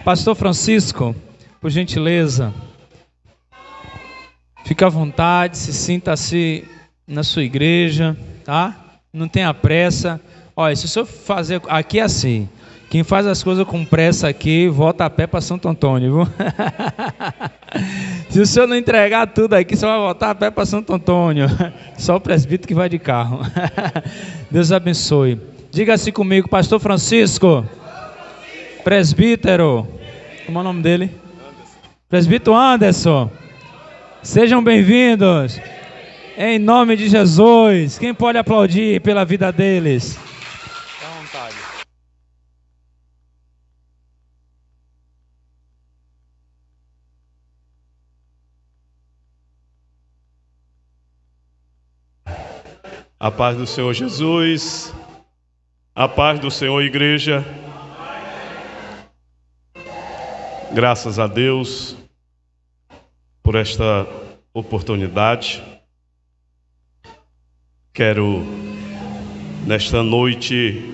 Pastor Francisco, por gentileza, fique à vontade, se sinta-se na sua igreja, tá? Não tenha pressa. Olha, se o senhor fazer aqui assim, quem faz as coisas com pressa aqui, volta a pé para Santo Antônio, viu? Se o senhor não entregar tudo aqui, você vai voltar a pé para Santo Antônio. Só o presbítero que vai de carro. Deus abençoe. Diga assim comigo, Pastor Francisco, presbítero, como é o nome dele? Presbítero Anderson. Sejam bem-vindos. Em nome de Jesus. Quem pode aplaudir pela vida deles? Dá vontade. A paz do Senhor Jesus, a paz do Senhor igreja. Graças a Deus por esta oportunidade. Quero nesta noite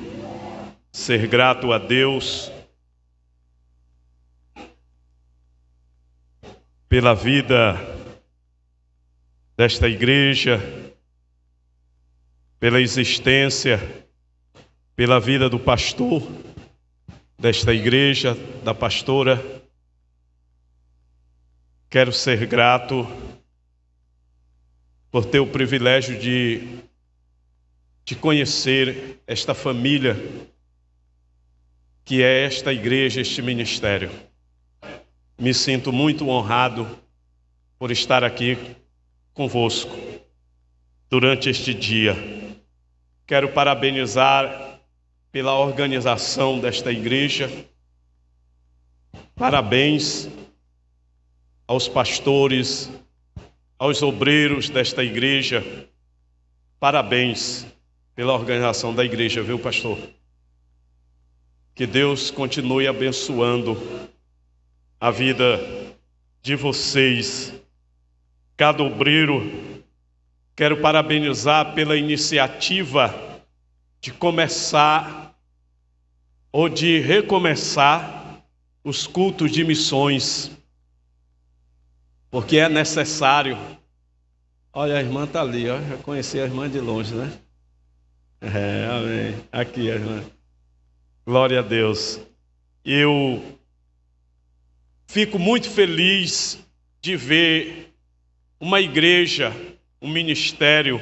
ser grato a Deus pela vida desta igreja, pela existência, pela vida do pastor desta igreja, da pastora. Quero ser grato por ter o privilégio de conhecer esta família, que é esta igreja, este ministério. Me sinto muito honrado por estar aqui convosco durante este dia. Quero parabenizar pela organização desta igreja. Parabéns aos pastores, aos obreiros desta igreja. Parabéns pela organização da igreja, viu, pastor? Que Deus continue abençoando a vida de vocês, cada obreiro. Quero parabenizar pela iniciativa de começar ou de recomeçar os cultos de missões, porque é necessário. Olha, a irmã está ali, ó. Já conheci a irmã de longe, né? Amém. Aqui a irmã. Glória a Deus. Eu fico muito feliz de ver uma igreja, um ministério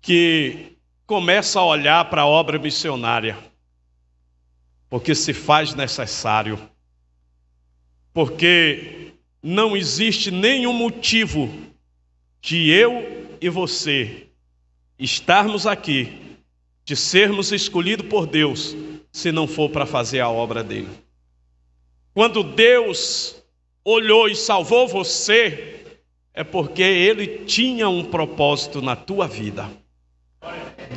que começa a olhar para a obra missionária, porque se faz necessário, porque não existe nenhum motivo de eu e você estarmos aqui, de sermos escolhidos por Deus, se não for para fazer a obra dele. Quando Deus olhou e salvou você, é porque Ele tinha um propósito na tua vida.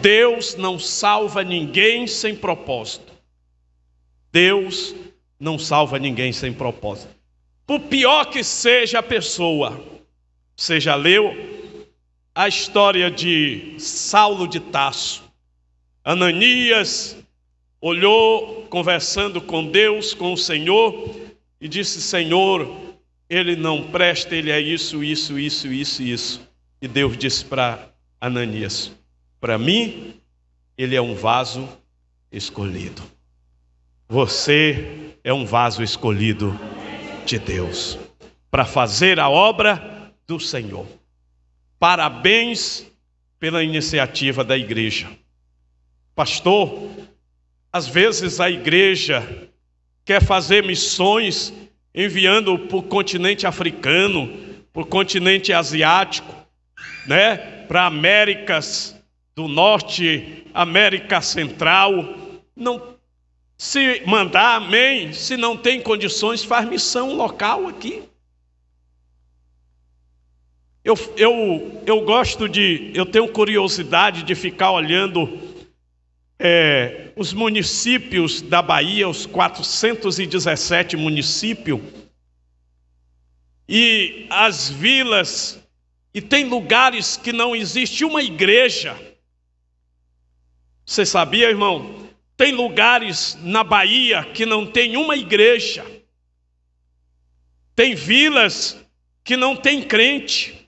Deus não salva ninguém sem propósito. Deus não salva ninguém sem propósito. Por pior que seja a pessoa, você já leu a história de Saulo de Tarso? Ananias olhou, conversando com Deus, com o Senhor, e disse: Senhor, ele não presta, ele é isso. E Deus disse para Ananias: para mim, ele é um vaso escolhido. Você é um vaso escolhido de Deus para fazer a obra do Senhor. Parabéns pela iniciativa da igreja. Pastor, às vezes a igreja quer fazer missões enviando para o continente africano, para o continente asiático, né? Para Américas do Norte, América Central. Não, se mandar, amém. Se não tem condições, faz missão local aqui. Eu tenho curiosidade de ficar olhando os municípios da Bahia, os 417 municípios, e as vilas, e tem lugares que não existe uma igreja. Você sabia, irmão? Tem lugares na Bahia que não tem uma igreja. Tem vilas que não tem crente.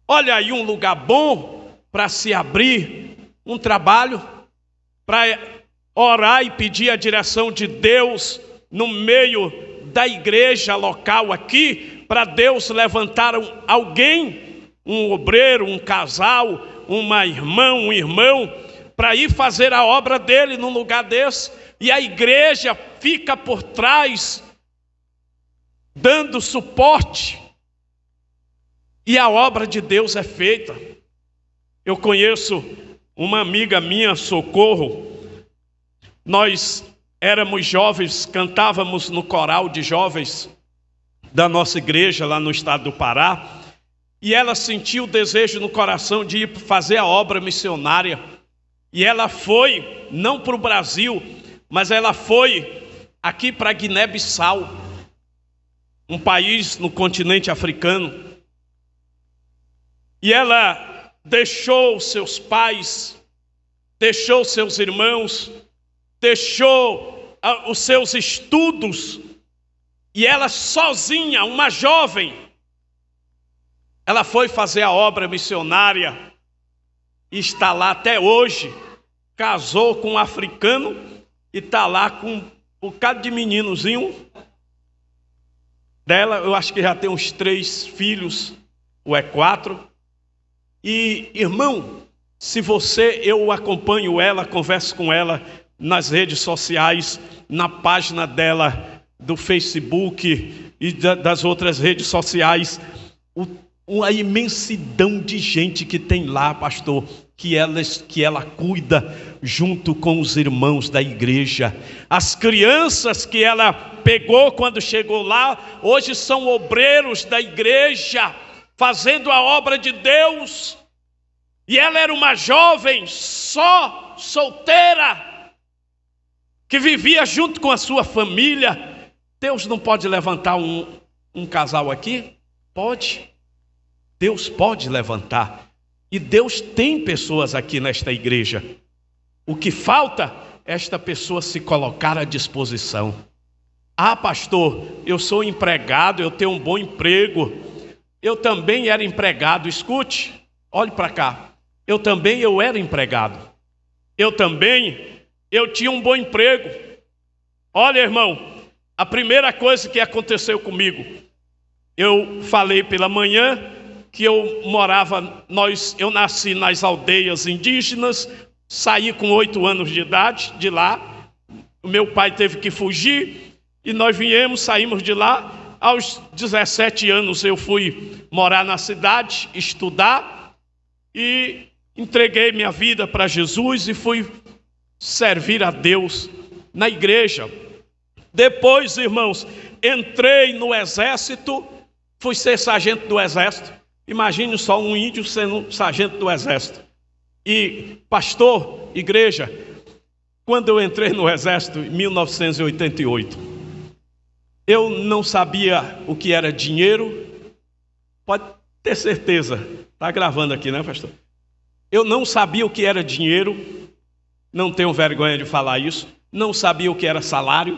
Olha aí um lugar bom para se abrir um trabalho, para orar e pedir a direção de Deus no meio da igreja local aqui, para Deus levantar alguém, um obreiro, um casal, uma irmã, um irmão, para ir fazer a obra dele num lugar desse, e a igreja fica por trás, dando suporte, e a obra de Deus é feita. Eu conheço uma amiga minha, Socorro. Nós éramos jovens, cantávamos no coral de jovens da nossa igreja lá no estado do Pará, e ela sentiu o desejo no coração de ir fazer a obra missionária, e ela foi, não para o Brasil, mas ela foi aqui para Guiné-Bissau, um país no continente africano, e ela deixou seus pais, deixou seus irmãos, deixou os seus estudos, e ela sozinha, uma jovem, ela foi fazer a obra missionária, e está lá até hoje. Casou com um africano e está lá com um bocado de meninozinho dela. Eu acho que já tem uns 3 filhos, ou é 4. E, irmão, se eu acompanho ela, converso com ela nas redes sociais, na página dela do Facebook e das outras redes sociais, uma imensidão de gente que tem lá, pastor, que ela cuida junto com os irmãos da igreja. As crianças que ela pegou quando chegou lá, hoje são obreiros da igreja, fazendo a obra de Deus. E ela era uma jovem só, solteira, que vivia junto com a sua família. Deus não pode levantar um casal aqui? Pode. Deus pode levantar. E Deus tem pessoas aqui nesta igreja. O que falta é esta pessoa se colocar à disposição. Ah, pastor, eu sou empregado, eu tenho um bom emprego. Eu também era empregado. Escute, olhe para cá. Eu era empregado. Eu tinha um bom emprego. Olha, irmão, a primeira coisa que aconteceu comigo, eu falei pela manhã que eu nasci nas aldeias indígenas, saí com 8 anos de idade de lá. O meu pai teve que fugir e nós saímos de lá. Aos 17 anos eu fui morar na cidade, estudar, e entreguei minha vida para Jesus e fui servir a Deus na igreja. Depois, irmãos, entrei no exército, fui ser sargento do exército. Imagine só um índio sendo sargento do exército. E pastor, igreja, quando eu entrei no exército em 1988, eu não sabia o que era dinheiro. Pode ter certeza, está gravando aqui, né, pastor? Eu não sabia o que era dinheiro, não tenho vergonha de falar isso, não sabia o que era salário.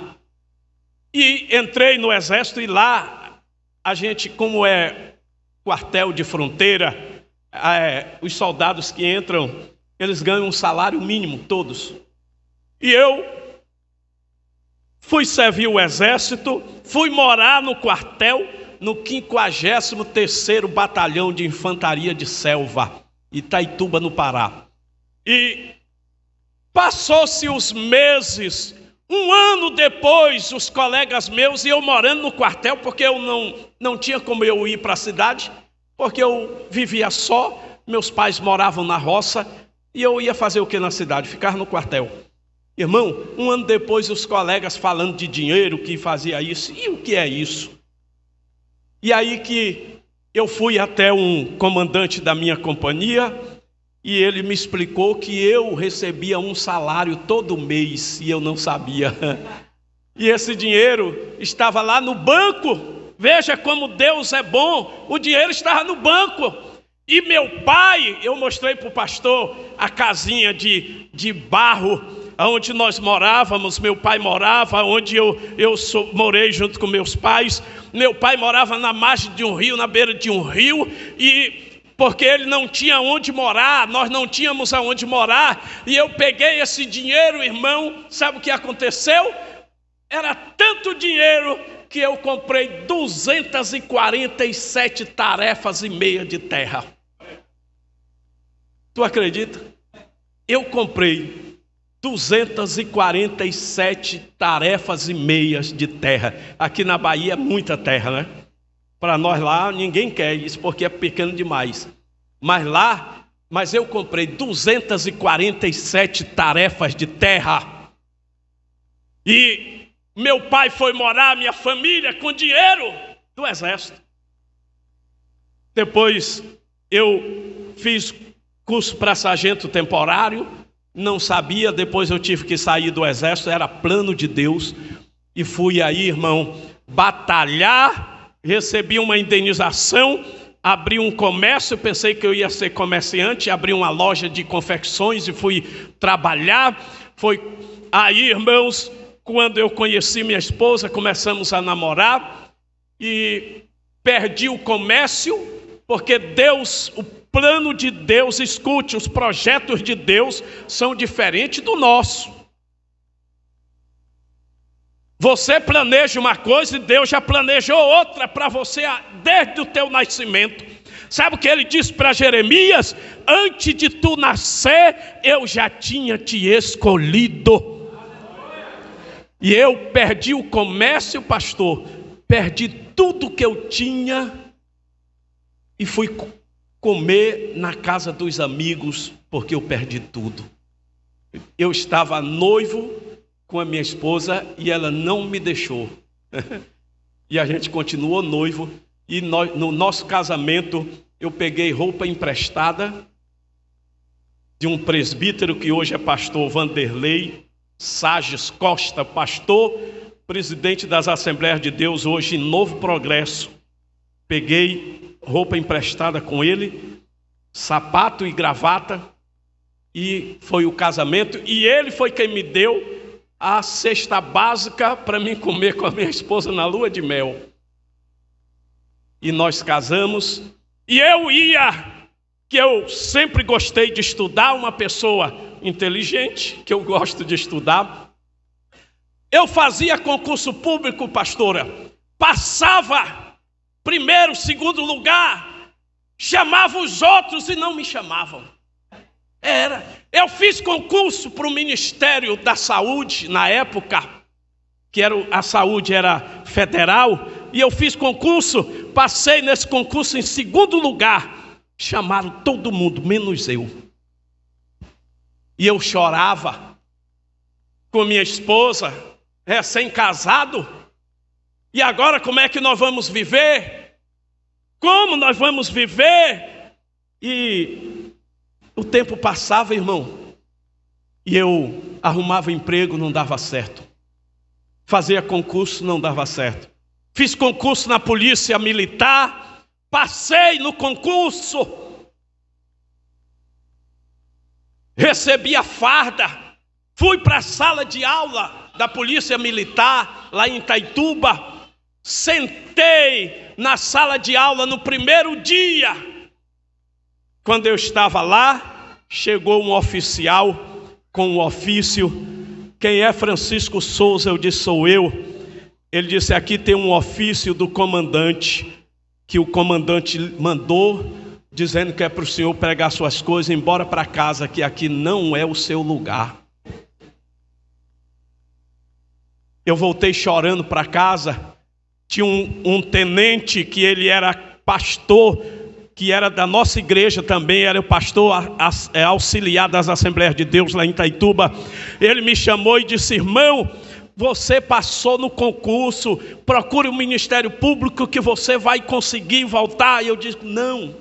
E entrei no exército, e lá a gente, como é quartel de fronteira, os soldados que entram, eles ganham um salário mínimo, todos. E eu fui servir o exército, fui morar no quartel, no 53º Batalhão de Infantaria de Selva, Itaituba, no Pará. E passou-se os meses, 1 ano depois, os colegas meus, e eu morando no quartel, porque eu não tinha como eu ir para a cidade, porque eu vivia só, meus pais moravam na roça, e eu ia fazer o que na cidade? Ficar no quartel. Irmão, 1 ano depois, os colegas falando de dinheiro, que fazia isso, e o que é isso? E aí que eu fui até um comandante da minha companhia, e ele me explicou que eu recebia um salário todo mês, e eu não sabia. E esse dinheiro estava lá no banco. Veja como Deus é bom. O dinheiro estava no banco. E meu pai, eu mostrei para o pastor a casinha de barro onde nós morávamos, meu pai morava, onde eu morei junto com meus pais. Meu pai morava na margem de um rio, na beira de um rio, e porque ele não tinha onde morar, nós não tínhamos aonde morar, e eu peguei esse dinheiro, irmão, sabe o que aconteceu? Era tanto dinheiro que eu comprei 247 tarefas e meia de terra. Tu acredita? Eu comprei 247 tarefas e meias de terra. Aqui na Bahia é muita terra, né? Para nós lá, ninguém quer isso porque é pequeno demais. Mas eu comprei 247 tarefas de terra. E meu pai foi morar, minha família, com dinheiro do exército. Depois eu fiz curso para sargento temporário, não sabia, depois eu tive que sair do exército, era plano de Deus, e fui aí, irmão, batalhar, recebi uma indenização, abri um comércio, pensei que eu ia ser comerciante, abri uma loja de confecções e fui trabalhar. Foi aí, irmãos, quando eu conheci minha esposa, começamos a namorar, e perdi o comércio, porque Deus, o plano de Deus, escute, os projetos de Deus são diferentes do nosso. Você planeja uma coisa e Deus já planejou outra para você desde o teu nascimento. Sabe o que ele disse para Jeremias? Antes de tu nascer, eu já tinha te escolhido. E eu perdi o comércio, pastor, perdi tudo que eu tinha e fui comer na casa dos amigos, porque eu perdi tudo. Eu estava noivo com a minha esposa e ela não me deixou. E a gente continuou noivo, e no nosso casamento eu peguei roupa emprestada de um presbítero que hoje é pastor Vanderlei Sages Costa, pastor, presidente das Assembleias de Deus, hoje em Novo Progresso. Peguei roupa emprestada com ele, sapato e gravata, e foi o casamento, e ele foi quem me deu a cesta básica para mim comer com a minha esposa na lua de mel. E nós casamos, e que eu sempre gostei de estudar, uma pessoa inteligente, que eu gosto de estudar. Eu fazia concurso público, pastora, passava primeiro, segundo lugar, chamava os outros e não me chamavam. Eu fiz concurso para o Ministério da Saúde, na época, que a saúde era federal, e eu fiz concurso, passei nesse concurso em segundo lugar, chamaram todo mundo, menos eu. E eu chorava com minha esposa, recém-casado. E agora como é que nós vamos viver? Como nós vamos viver? E o tempo passava, irmão, e eu arrumava emprego, não dava certo. Fazia concurso, não dava certo. Fiz concurso na polícia militar, passei no concurso, recebi a farda, fui para a sala de aula da polícia militar, lá em Itaituba, sentei na sala de aula no primeiro dia. Quando eu estava lá, chegou um oficial com um ofício. Quem é Francisco Souza? Eu disse, sou eu. Ele disse, aqui tem um ofício do comandante, que o comandante mandou, dizendo que é para o senhor pegar suas coisas e ir embora para casa, que aqui não é o seu lugar. Eu voltei chorando para casa. Tinha um tenente que ele era pastor, que era da nossa igreja também, era o pastor auxiliar das Assembleias de Deus lá em Itaituba. Ele me chamou e disse, irmão, você passou no concurso, procure o Ministério Público que você vai conseguir voltar. E eu disse, não,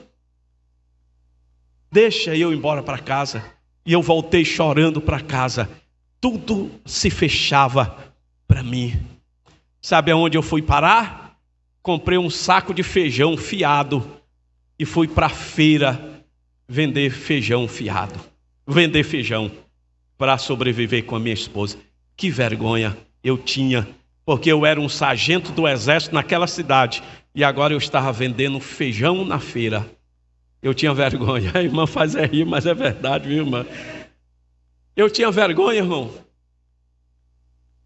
deixa eu ir embora para casa. E eu voltei chorando para casa. Tudo se fechava para mim. Sabe aonde eu fui parar? Comprei um saco de feijão fiado e fui para a feira vender feijão fiado. Vender feijão. para sobreviver com a minha esposa. Que vergonha eu tinha, porque eu era um sargento do exército naquela cidade e agora eu estava vendendo feijão na feira. Eu tinha vergonha. A irmã faz rir, mas é verdade, viu, irmã? Eu tinha vergonha, irmão.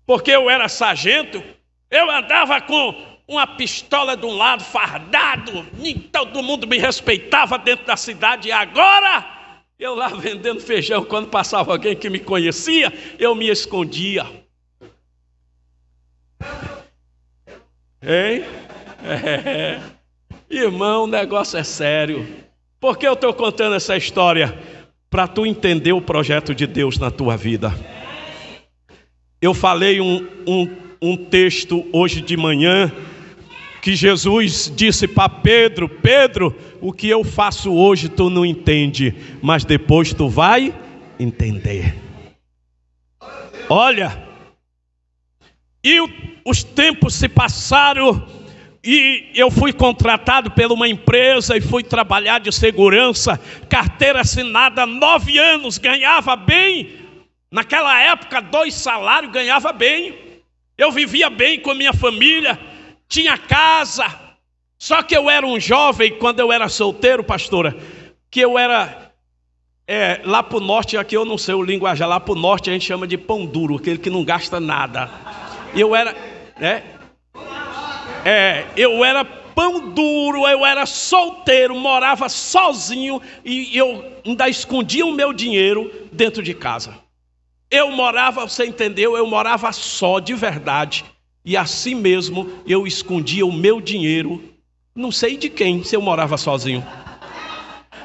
Porque eu era sargento, eu andava com uma pistola de um lado, fardado, todo mundo me respeitava dentro da cidade, e agora, eu lá vendendo feijão, quando passava alguém que me conhecia, eu me escondia. Hein? Irmão, o negócio é sério. Por que eu estou contando essa história? Para tu entender o projeto de Deus na tua vida. Eu falei um texto hoje de manhã, que Jesus disse para Pedro: Pedro, o que eu faço hoje tu não entende, mas depois tu vai entender. Olha, e os tempos se passaram, e eu fui contratado por uma empresa e fui trabalhar de segurança, carteira assinada, 9 anos, ganhava bem. Naquela época, 2 salários, ganhava bem. Eu vivia bem com a minha família, tinha casa. Só que eu era um jovem, quando eu era solteiro, pastora, que eu era, lá para o norte, aqui eu não sei o linguajar, lá para o norte a gente chama de pão duro, aquele que não gasta nada. Eu era, eu era pão duro, eu era solteiro, morava sozinho e eu ainda escondia o meu dinheiro dentro de casa. Eu morava, você entendeu? Eu morava só, de verdade. E assim mesmo eu escondia o meu dinheiro, não sei de quem, se eu morava sozinho.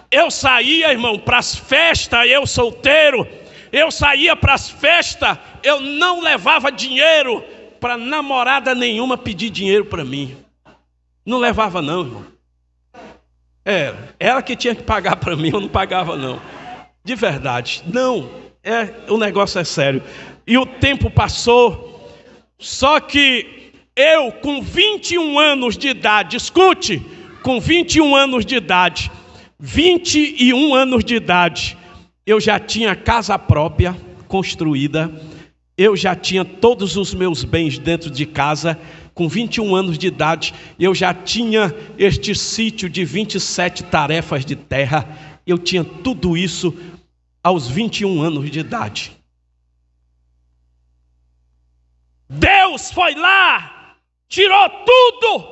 Eu saía, irmão, para as festas, eu solteiro, eu saía para as festas, eu não levava dinheiro para namorada nenhuma pedir dinheiro para mim. Não levava não, irmão. Ela que tinha que pagar para mim, eu não pagava não. De verdade, não. O negócio é sério. E o tempo passou, só que eu com 21 anos de idade, escute, com 21 anos de idade, 21 anos de idade, eu já tinha casa própria construída, eu já tinha todos os meus bens dentro de casa. Com 21 anos de idade, eu já tinha este sítio de 27 tarefas de terra, eu tinha tudo isso aos 21 anos de idade. Deus foi lá, tirou tudo.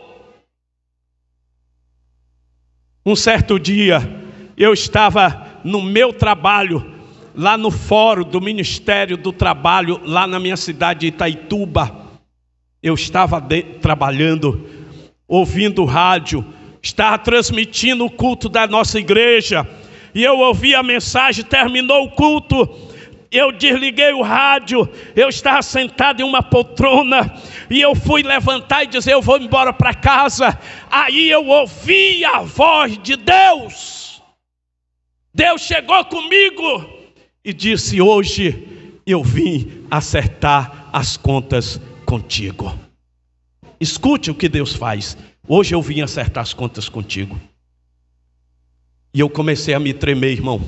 Um certo dia, eu estava no meu trabalho, lá no fórum do Ministério do Trabalho, lá na minha cidade de Itaituba. Eu estava trabalhando, ouvindo rádio, estava transmitindo o culto da nossa igreja, e eu ouvi a mensagem, terminou o culto, eu desliguei o rádio, eu estava sentado em uma poltrona, e eu fui levantar e dizer, eu vou embora para casa. Aí eu ouvi a voz de Deus. Deus chegou comigo e disse, hoje eu vim acertar as contas contigo. Escute o que Deus faz. Hoje eu vim acertar as contas contigo. E eu comecei a me tremer, irmão.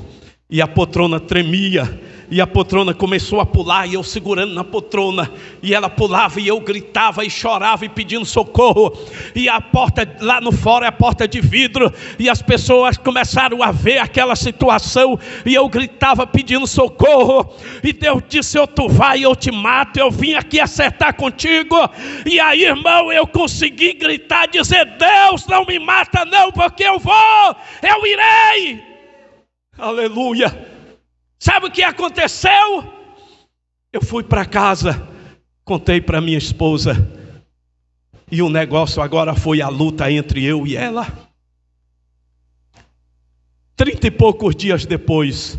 E a poltrona tremia. E a poltrona começou a pular, e eu segurando na poltrona, e ela pulava, e eu gritava, e chorava, e pedindo socorro, e a porta lá no fora é a porta de vidro, e as pessoas começaram a ver aquela situação, e eu gritava pedindo socorro, e Deus disse, ou tu vai, eu te mato, eu vim aqui acertar contigo. E aí, irmão, eu consegui gritar, dizer, Deus, não me mata não, porque eu irei. Aleluia. Sabe o que aconteceu? Eu fui para casa, contei para minha esposa, e o negócio agora foi a luta entre eu e ela. 30 e poucos dias depois,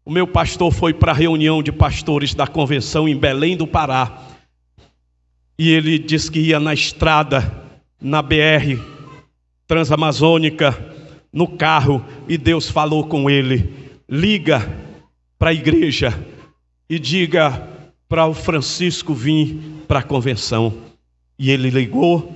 o meu pastor foi para a reunião de pastores da convenção em Belém do Pará, e ele disse que ia na estrada, na BR Transamazônica, no carro, e Deus falou com ele, liga para a igreja e diga para o Francisco vir para a convenção. E ele ligou,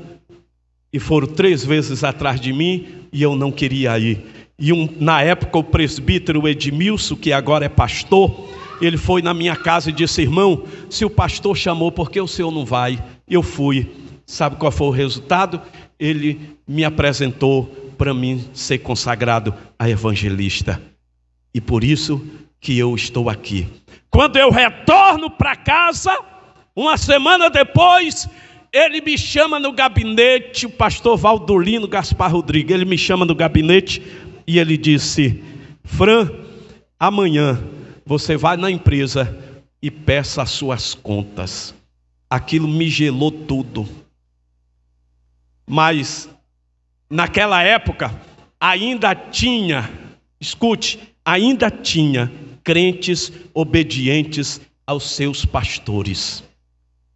e foram 3 vezes atrás de mim, e eu não queria ir. E na época o presbítero Edmilson, que agora é pastor, ele foi na minha casa e disse: irmão, se o pastor chamou, por que o senhor não vai? Eu fui. Sabe qual foi o resultado? Ele me apresentou para mim ser consagrado a evangelista. E por isso que eu estou aqui. Quando eu retorno para casa, uma semana depois, ele me chama no gabinete, o pastor Valdolino Gaspar Rodrigues, ele me chama no gabinete e ele disse: Fran, amanhã você vai na empresa e peça as suas contas. Aquilo me gelou tudo. Mas naquela época ainda tinha, escute, ainda tinha crentes obedientes aos seus pastores.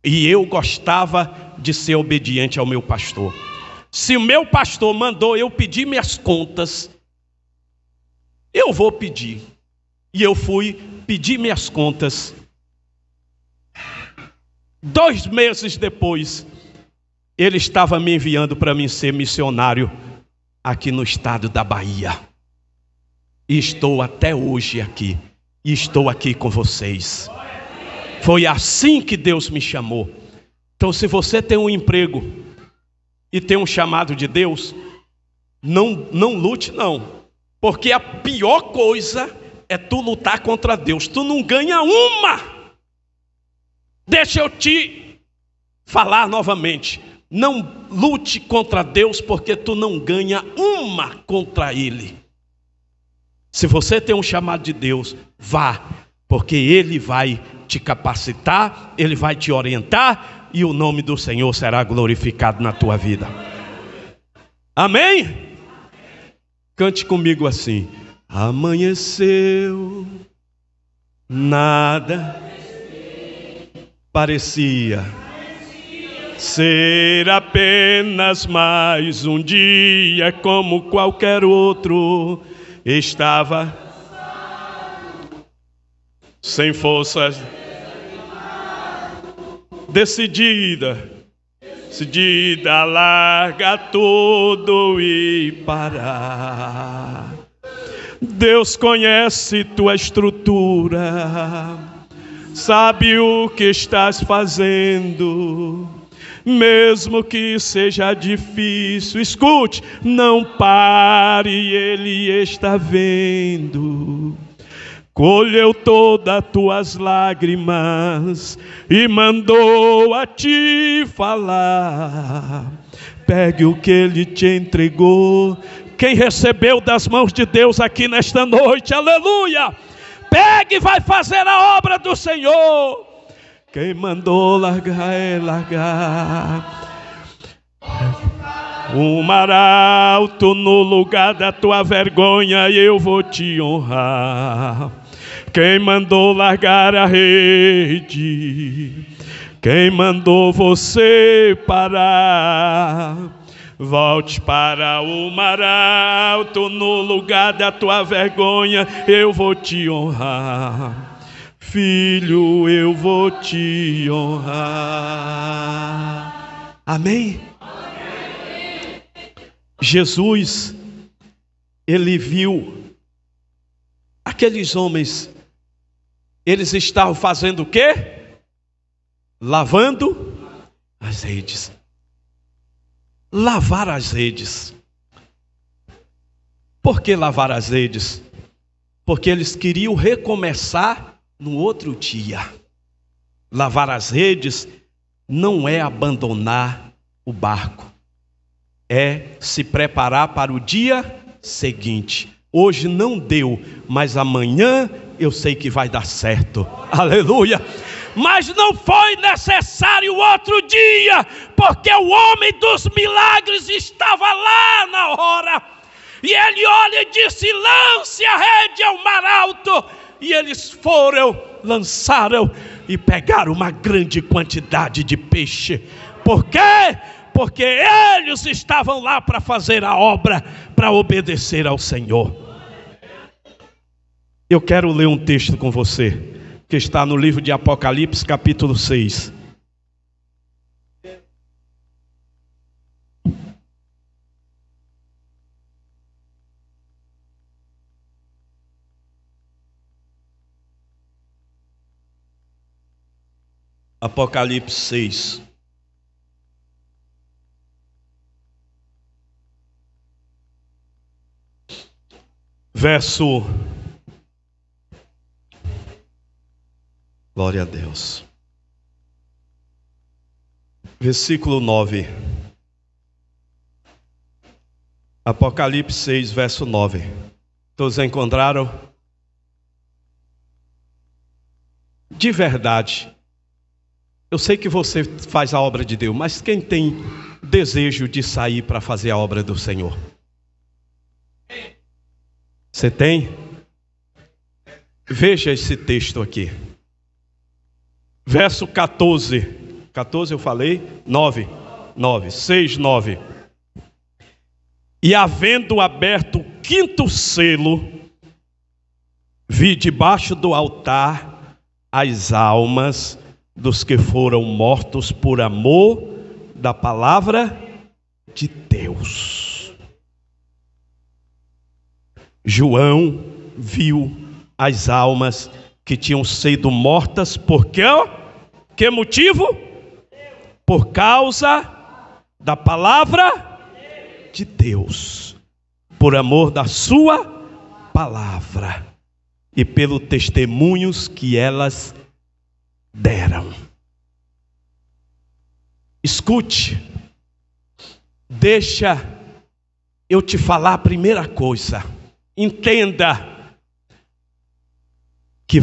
E eu gostava de ser obediente ao meu pastor. Se o meu pastor mandou eu pedir minhas contas, eu vou pedir. E eu fui pedir minhas contas. 2 meses depois, ele estava me enviando para mim ser missionário aqui no estado da Bahia. E estou até hoje aqui. E estou aqui com vocês. Foi assim que Deus me chamou. Então, se você tem um emprego e tem um chamado de Deus, não lute não. Porque a pior coisa é tu lutar contra Deus. Tu não ganha uma. Deixa eu te falar novamente. Não lute contra Deus, porque tu não ganha uma contra Ele. Se você tem um chamado de Deus, vá, porque Ele vai te capacitar, Ele vai te orientar, e o nome do Senhor será glorificado na tua vida. Amém? Cante comigo assim: amanheceu, nada parecia ser apenas mais um dia como qualquer outro. Estava sem forças, decidida a largar tudo e parar. Deus conhece tua estrutura, sabe o que estás fazendo. Mesmo que seja difícil, escute, não pare, Ele está vendo. Colheu todas as tuas lágrimas e mandou a te falar. Pegue o que Ele te entregou. Quem recebeu das mãos de Deus aqui nesta noite, aleluia! Pegue e vai fazer a obra do Senhor. Quem mandou largar é largar. O mar alto no lugar da tua vergonha, eu vou te honrar. Quem mandou largar a rede? Quem mandou você parar? Volte para o mar alto no lugar da tua vergonha, eu vou te honrar. Filho, eu vou te honrar. Amém? Amém? Jesus, ele viu aqueles homens, eles estavam fazendo o quê? Lavando as redes. Lavar as redes. Por que lavar as redes? Porque eles queriam recomeçar no outro dia. Lavar as redes não é abandonar o barco, é se preparar para o dia seguinte. Hoje não deu, mas amanhã eu sei que vai dar certo. Aleluia! Mas não foi necessário outro dia, porque o homem dos milagres estava lá na hora. E ele olha e disse: lance a rede ao mar alto. E eles foram, lançaram e pegaram uma grande quantidade de peixe. Por quê? Porque eles estavam lá para fazer a obra, para obedecer ao Senhor. Eu quero ler um texto com você, que está no livro de Apocalipse, capítulo 6. Apocalipse 6. Verso. Glória a Deus. Versículo 9. Apocalipse 6, verso 9. Todos encontraram? De verdade, eu sei que você faz a obra de Deus, mas quem tem desejo de sair para fazer a obra do Senhor? Você tem? Veja esse texto aqui. Verso 14. 14 eu falei? 9. 6, 9. E havendo aberto o quinto selo, vi debaixo do altar as almas dos que foram mortos por amor da palavra de Deus. João viu as almas que tinham sido mortas por quê? Que motivo? Por causa da palavra de Deus, por amor da sua palavra e pelo testemunhos que elas deram. Escute, deixa eu te falar a primeira coisa. Entenda que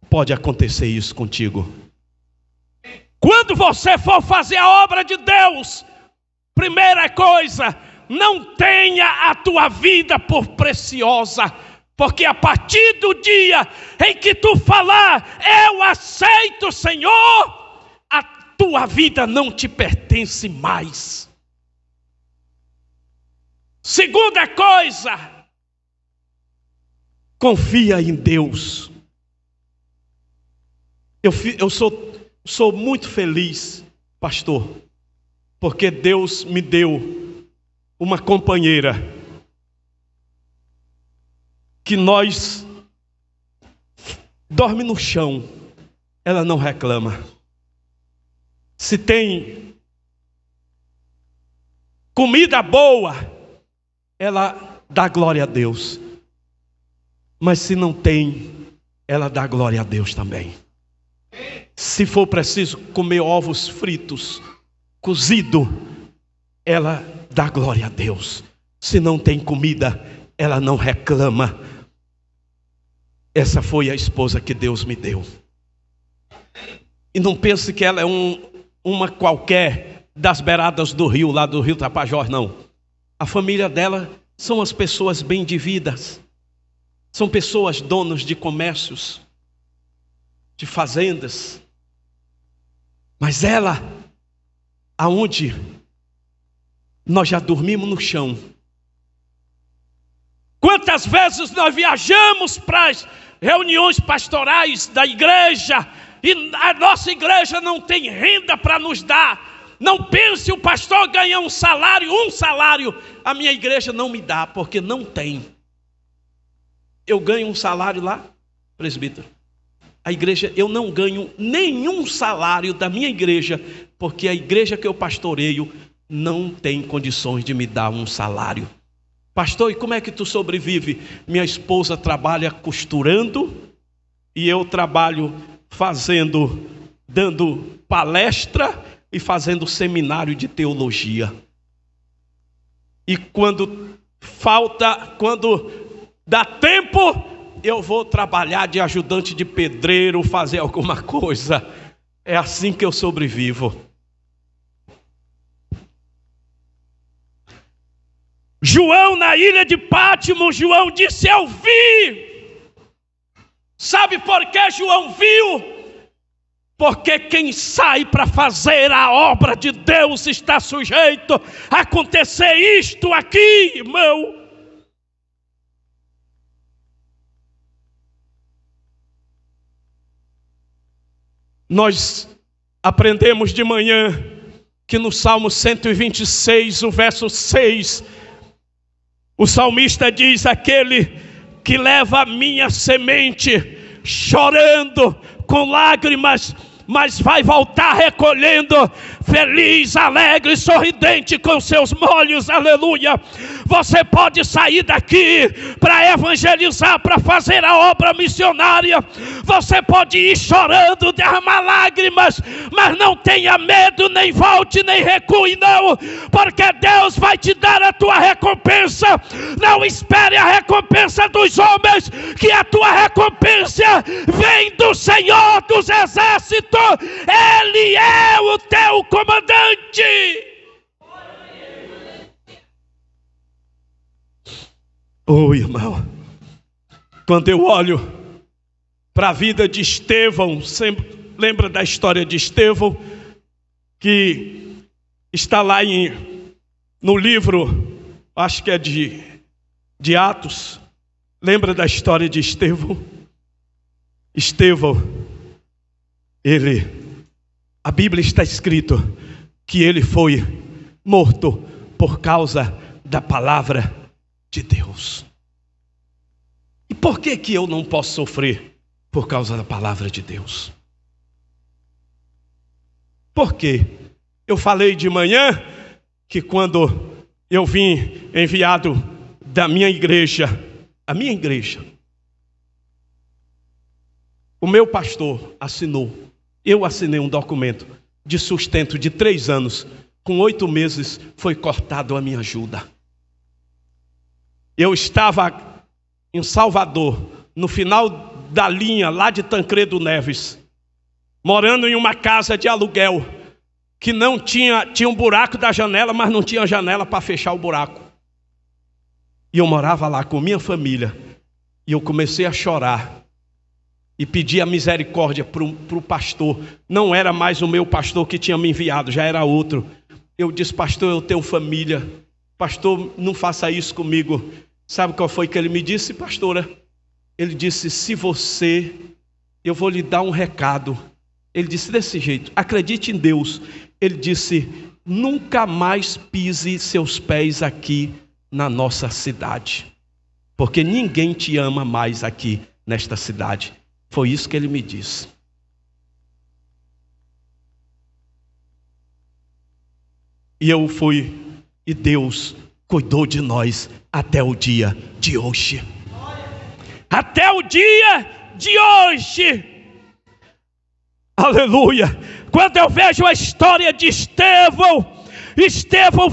pode acontecer isso contigo. Quando você for fazer a obra de Deus, primeira coisa, não tenha a tua vida por preciosa, porque a partir do dia em que tu falar, eu aceito, Senhor, a tua vida não te pertence mais. Segunda coisa, confia em Deus. Eu sou muito feliz, pastor, porque Deus me deu uma companheira que nós dorme no chão, ela não reclama. Se tem comida boa, ela dá glória a Deus. Mas se não tem, ela dá glória a Deus também. Se for preciso comer ovos fritos, cozido, ela dá glória a Deus. Se não tem comida, ela não reclama. Essa foi a esposa que Deus me deu. E não pense que ela é uma qualquer das beiradas do rio, lá do rio Tapajós, não. A família dela são as pessoas bem de vidas. São pessoas donos de comércios, de fazendas. Mas ela, aonde nós já dormimos no chão. Quantas vezes nós viajamos para as reuniões pastorais da igreja e a nossa igreja não tem renda para nos dar. Não pense o pastor ganhar um salário, a minha igreja não me dá, porque não tem. Eu ganho um salário lá, presbítero. A igreja, eu não ganho nenhum salário da minha igreja, porque a igreja que eu pastoreio não tem condições de me dar um salário. Pastor, e como é que tu sobrevive? Minha esposa trabalha costurando e eu trabalho dando palestra e fazendo seminário de teologia. E quando dá tempo, eu vou trabalhar de ajudante de pedreiro, fazer alguma coisa. É assim que eu sobrevivo. João, na ilha de Patmos, João disse: eu vi. Sabe por que João viu? Porque quem sai para fazer a obra de Deus está sujeito a acontecer isto aqui, irmão. Nós aprendemos de manhã que no Salmo 126, o verso 6, o salmista diz: aquele que leva a minha semente chorando, com lágrimas, mas vai voltar recolhendo, feliz, alegre, sorridente com seus molhos, aleluia. Você pode sair daqui para evangelizar, para fazer a obra missionária. Você pode ir chorando, derramar lágrimas, mas não tenha medo, nem volte, nem recue, não, porque Deus vai te dar a tua recompensa. Não espere a recompensa dos homens, que a tua recompensa vem do Senhor dos Exércitos. Ele é o teu comandante. Irmão, quando eu olho para a vida de Estevão, sempre lembra da história de Estevão, que está lá no livro, acho que é de Atos. Lembra da história de Estevão? Estevão, a Bíblia está escrito que ele foi morto por causa da palavra de Deus. E por que eu não posso sofrer por causa da palavra de Deus? Porque eu falei de manhã que quando eu vim enviado da minha igreja, o meu pastor assinou, eu assinei um documento de sustento de 3 anos, com 8 meses foi cortado a minha ajuda. Eu estava em Salvador, no final da linha lá de Tancredo Neves, morando em uma casa de aluguel, que não tinha um buraco da janela, mas não tinha janela para fechar o buraco. E eu morava lá com minha família, e eu comecei a chorar, e pedi a misericórdia para o pastor. Não era mais o meu pastor que tinha me enviado, já era outro. Eu disse: pastor, eu tenho família, pastor, não faça isso comigo. Sabe qual foi que ele me disse, pastora? Ele disse: eu vou lhe dar um recado. Ele disse desse jeito: acredite em Deus. Ele disse: nunca mais pise seus pés aqui na nossa cidade, porque ninguém te ama mais aqui nesta cidade. Foi isso que ele me disse. E eu fui, e Deus cuidou de nós até o dia de hoje. Até o dia de hoje. Aleluia. Quando eu vejo a história de Estevão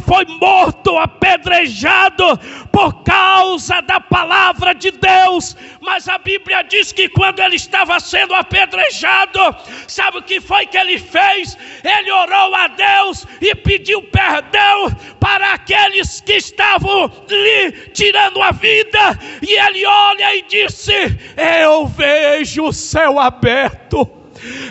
foi morto, apedrejado por causa da palavra de Deus. Mas a Bíblia diz que quando ele estava sendo apedrejado, sabe o que foi que ele fez? Ele orou a Deus e pediu perdão para aqueles que estavam lhe tirando a vida. E ele olha e disse: eu vejo o céu aberto,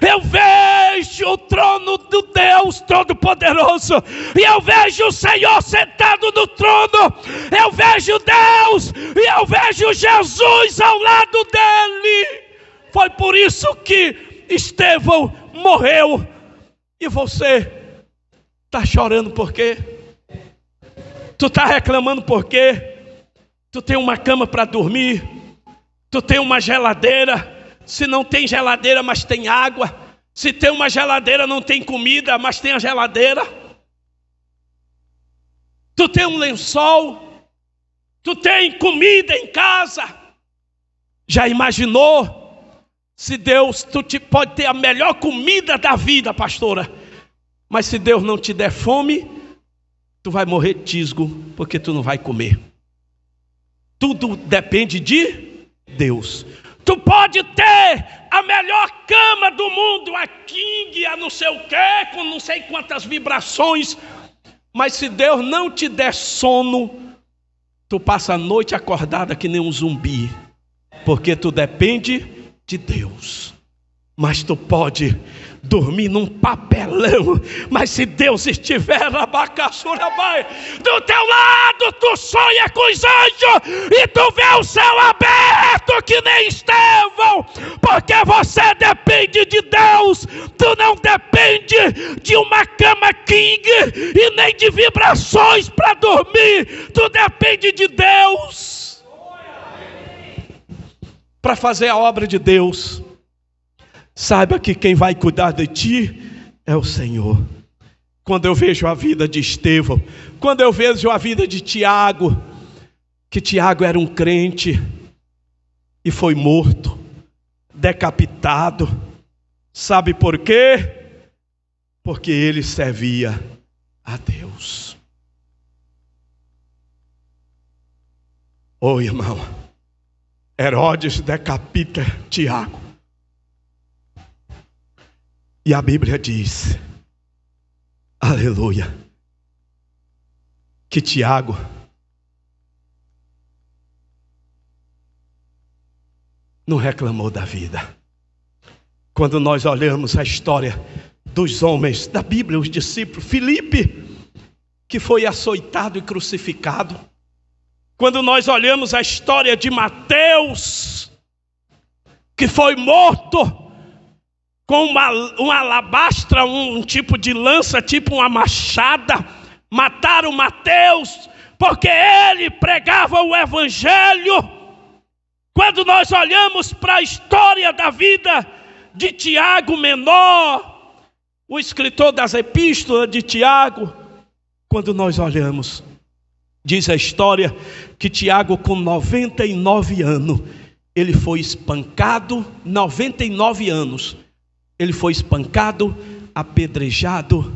eu vejo o trono do Deus Todo-Poderoso, e eu vejo o Senhor sentado no trono. Eu vejo Deus e eu vejo Jesus ao lado dele. Foi por isso que Estevão morreu. E você está chorando por quê? Tu está reclamando por quê? Tu tem uma cama para dormir, tu tem uma geladeira. Se não tem geladeira, mas tem água. Se tem uma geladeira, não tem comida, mas tem a geladeira. Tu tem um lençol, tu tem comida em casa. Já imaginou? Se Deus, pode ter a melhor comida da vida, pastora, mas se Deus não te der fome, tu vai morrer tisgo, porque tu não vai comer. Tudo depende de Deus. Tu pode ter a melhor cama do mundo, a king, a não sei o quê, com não sei quantas vibrações, mas se Deus não te der sono, tu passa a noite acordada que nem um zumbi, porque tu depende de Deus. Mas tu pode dormir num papelão, mas se Deus estiver do teu lado, tu sonha com os anjos e tu vê o céu aberto que nem Estevão, porque você depende de Deus. Tu não depende de uma cama king e nem de vibrações para dormir. Tu depende de Deus para fazer a obra de Deus. saiba que quem vai cuidar de ti é o Senhor. Quando eu vejo a vida de Estevão, quando eu vejo a vida de Tiago, que Tiago era um crente e foi morto, decapitado, sabe por quê? Porque ele servia a Deus. Irmão, Herodes decapita Tiago. E a Bíblia diz, aleluia, que Tiago não reclamou da vida. Quando nós olhamos a história dos homens da Bíblia, os discípulos, Filipe, que foi açoitado e crucificado. Quando nós olhamos a história de Mateus, que foi morto com uma alabastra, um tipo de lança, tipo uma machada. Mataram Mateus, porque ele pregava o Evangelho. Quando nós olhamos para a história da vida de Tiago menor, o escritor das epístolas de Tiago, quando nós olhamos, diz a história que Tiago, com 99 anos, ele foi espancado, 99 anos, ele foi espancado, apedrejado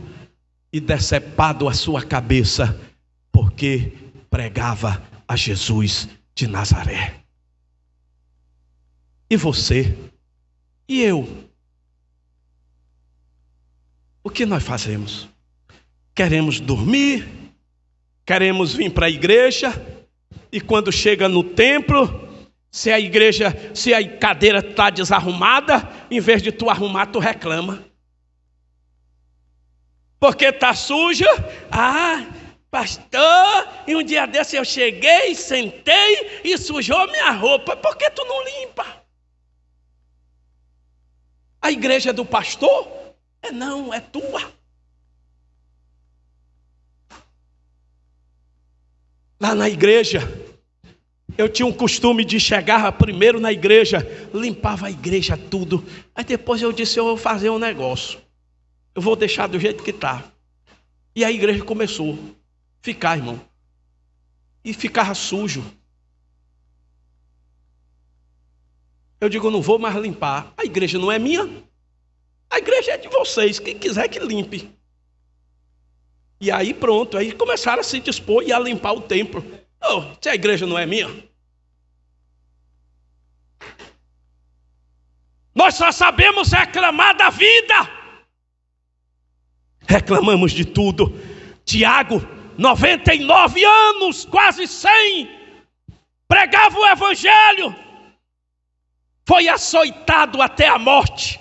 e decepado a sua cabeça, porque pregava a Jesus de Nazaré. E você? E eu? O que nós fazemos? Queremos dormir, queremos vir para a igreja, e quando chega no templo, se a cadeira está desarrumada, em vez de tu arrumar, tu reclama. Porque está suja. Pastor, e um dia desse eu cheguei, sentei e sujou minha roupa. Por que tu não limpa? A igreja é do pastor? Não, é tua. Lá na igreja, eu tinha um costume de chegar primeiro na igreja, limpava a igreja tudo. Aí depois eu disse, eu vou fazer um negócio. Eu vou deixar do jeito que está. E a igreja começou a ficar, irmão. E ficava sujo. Eu digo, eu não vou mais limpar. A igreja não é minha. A igreja é de vocês. Quem quiser que limpe. E aí pronto. Aí começaram a se dispor e a limpar o templo. Se a igreja não é minha. Nós só sabemos reclamar da vida. Reclamamos de tudo. Tiago, 99 anos, quase 100, pregava o Evangelho, foi açoitado até a morte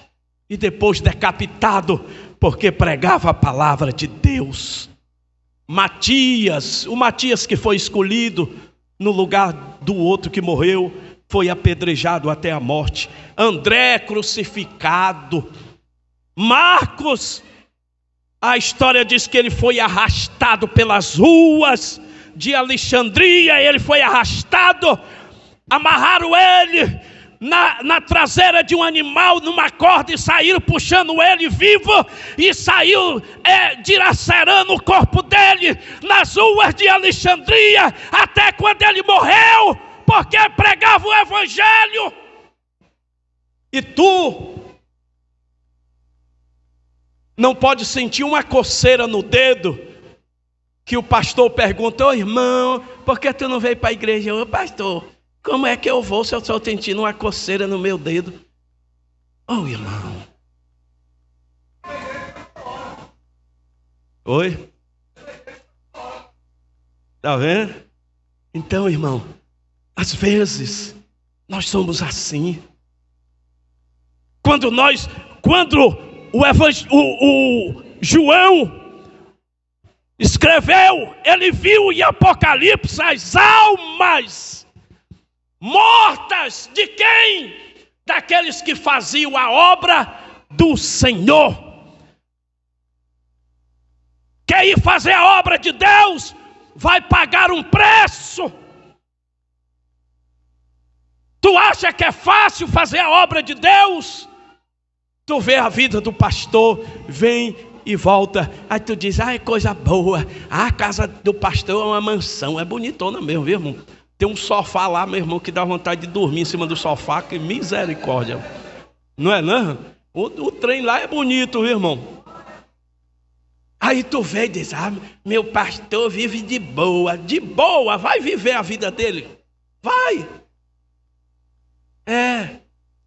e depois decapitado, porque pregava a palavra de Deus. Matias, o Matias que foi escolhido no lugar do outro que morreu, foi apedrejado até a morte. André, crucificado. Marcos, a história diz que ele foi arrastado pelas ruas de Alexandria, ele foi arrastado, amarraram ele na traseira de um animal, numa corda, e saíram puxando ele vivo, e saiu dilacerando o corpo dele nas ruas de Alexandria, até quando ele morreu, porque pregava o Evangelho. E tu não pode sentir uma coceira no dedo, que o pastor pergunta, irmão, por que tu não veio para a igreja? Pastor, como é que eu vou se eu estou sentindo uma coceira no meu dedo? Irmão. Oi? Tá vendo? Então, irmão, às vezes nós somos assim. Quando o João escreveu, ele viu em Apocalipse as almas mortas de quem? Daqueles que faziam a obra do Senhor. Quer ir fazer a obra de Deus? Vai pagar um preço. Tu acha que é fácil fazer a obra de Deus? Tu vê a vida do pastor, vem e volta. Aí tu diz, é coisa boa. A casa do pastor é uma mansão, é bonitona mesmo, viu, irmão? Tem um sofá lá, meu irmão, que dá vontade de dormir em cima do sofá, que misericórdia. Não é não? O trem lá é bonito, viu, irmão? Aí tu vê e diz, meu pastor vive de boa. De boa, vai viver a vida dele. Vai.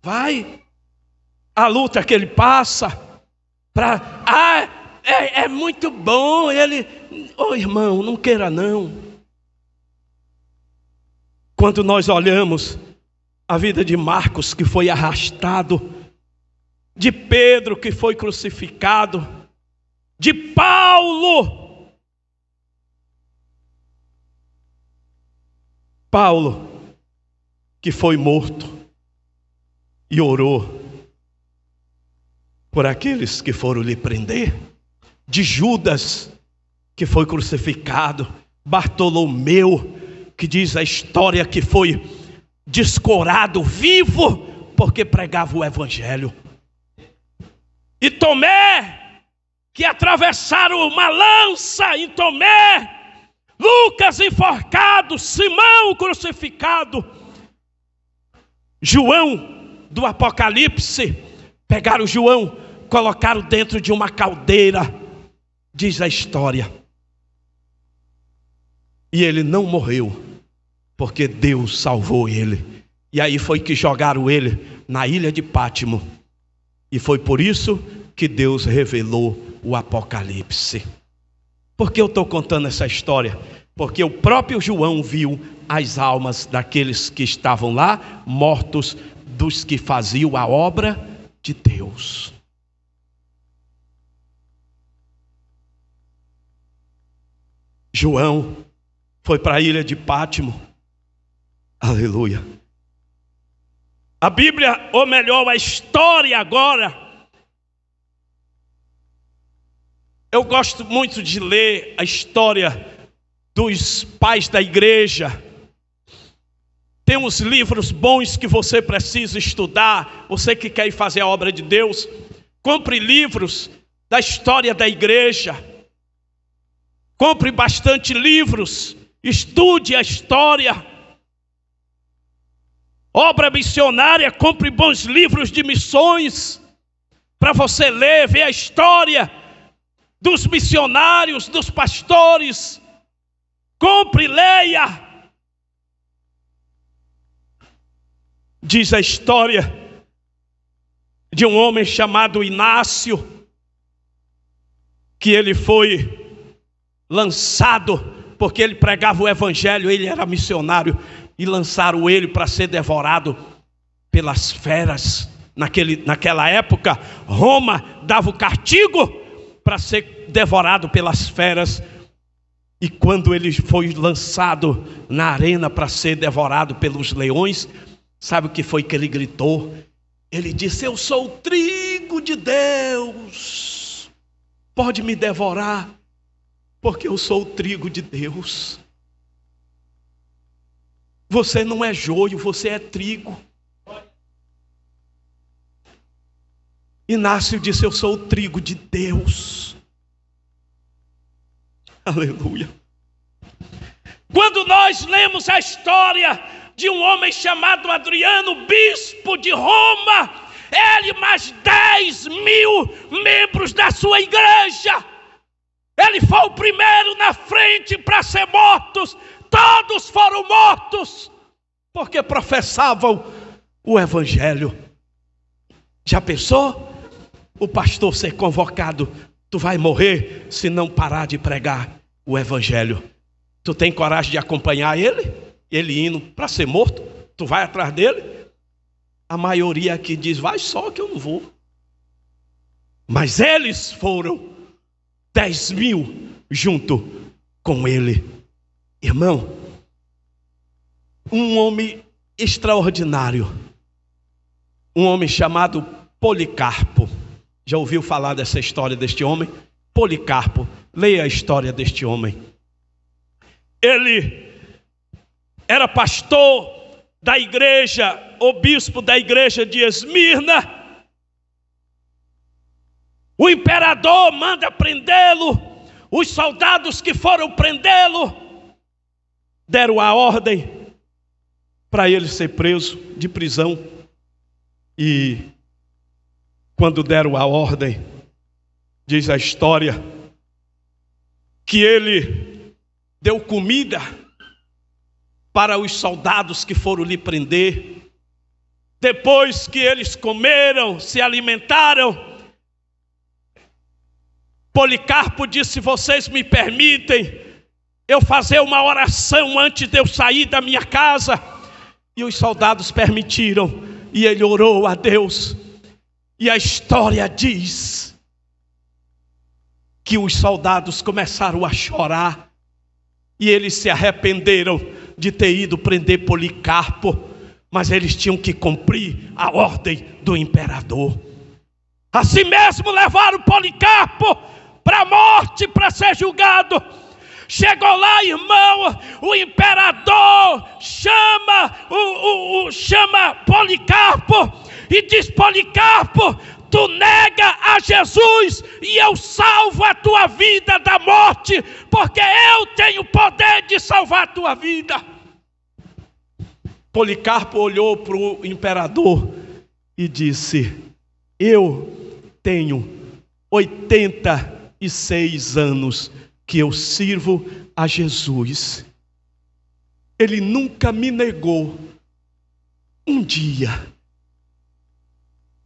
Vai. A luta que ele passa. É muito bom. Ele, irmão, não queira não. Quando nós olhamos a vida de Marcos, que foi arrastado, de Pedro, que foi crucificado, de Paulo, que foi morto e orou por aqueles que foram lhe prender, de Judas, que foi crucificado, Bartolomeu, que diz a história que foi descorado vivo, porque pregava o evangelho, e Tomé, que atravessaram uma lança em Tomé, Lucas enforcado, Simão crucificado, João do Apocalipse, pegaram João, colocaram dentro de uma caldeira, diz a história, e ele não morreu, porque Deus salvou ele, e aí foi que jogaram ele na ilha de Pátimo, e foi por isso que Deus revelou o Apocalipse. Por que eu estou contando essa história? Porque o próprio João viu as almas daqueles que estavam lá, mortos, dos que faziam a obra de Deus. João foi para a ilha de Pátimo. Aleluia. A Bíblia, ou melhor, a história agora. Eu gosto muito de ler a história dos pais da igreja. Tem uns livros bons que você precisa estudar. Você que quer ir fazer a obra de Deus, compre livros da história da igreja. Compre bastante livros. Estude a história. Obra missionária, compre bons livros de missões. Para você ler, ver a história dos missionários, dos pastores. Compre, leia. Diz a história de um homem chamado Inácio, que ele foi lançado, porque ele pregava o evangelho, ele era missionário, e lançaram ele para ser devorado pelas feras. Naquela época, Roma dava o castigo para ser devorado pelas feras. E quando ele foi lançado na arena para ser devorado pelos leões, sabe o que foi que ele gritou? Ele disse: eu sou o trigo de Deus, pode me devorar, porque eu sou o trigo de Deus. Você não é joio, você é trigo. Inácio disse: eu sou o trigo de Deus. Aleluia. Quando nós lemos a história de um homem chamado Adriano, bispo de Roma, ele mais 10.000 membros da sua igreja, ele foi o primeiro na frente para ser mortos. Todos foram mortos porque professavam o evangelho. Já pensou? O pastor ser convocado: tu vai morrer se não parar de pregar o evangelho. Tu tem coragem de acompanhar ele? Ele indo para ser morto? Tu vai atrás dele? A maioria aqui diz: vai só que eu não vou. Mas eles foram 10.000 junto com ele. Irmão, um homem extraordinário, um homem chamado Policarpo. Já ouviu falar dessa história deste homem? Policarpo, leia a história deste homem. Ele era pastor da igreja, o bispo da igreja de Esmirna. O imperador manda prendê-lo. Os soldados que foram prendê-lo deram a ordem para ele ser preso de prisão. E quando deram a ordem, diz a história, que ele deu comida para os soldados que foram lhe prender. Depois que eles comeram, se alimentaram, Policarpo disse: vocês me permitem eu fazer uma oração antes de eu sair da minha casa? E os soldados permitiram, e ele orou a Deus. E a história diz que os soldados começaram a chorar, e eles se arrependeram de ter ido prender Policarpo, mas eles tinham que cumprir a ordem do imperador. Assim mesmo levaram Policarpo para a morte, para ser julgado. Chegou lá, irmão, o imperador chama Policarpo e diz: Policarpo, tu nega a Jesus e eu salvo a tua vida da morte, porque eu tenho poder de salvar a tua vida. Policarpo olhou para o imperador e disse: eu tenho 86 anos que eu sirvo a Jesus. Ele nunca me negou um dia.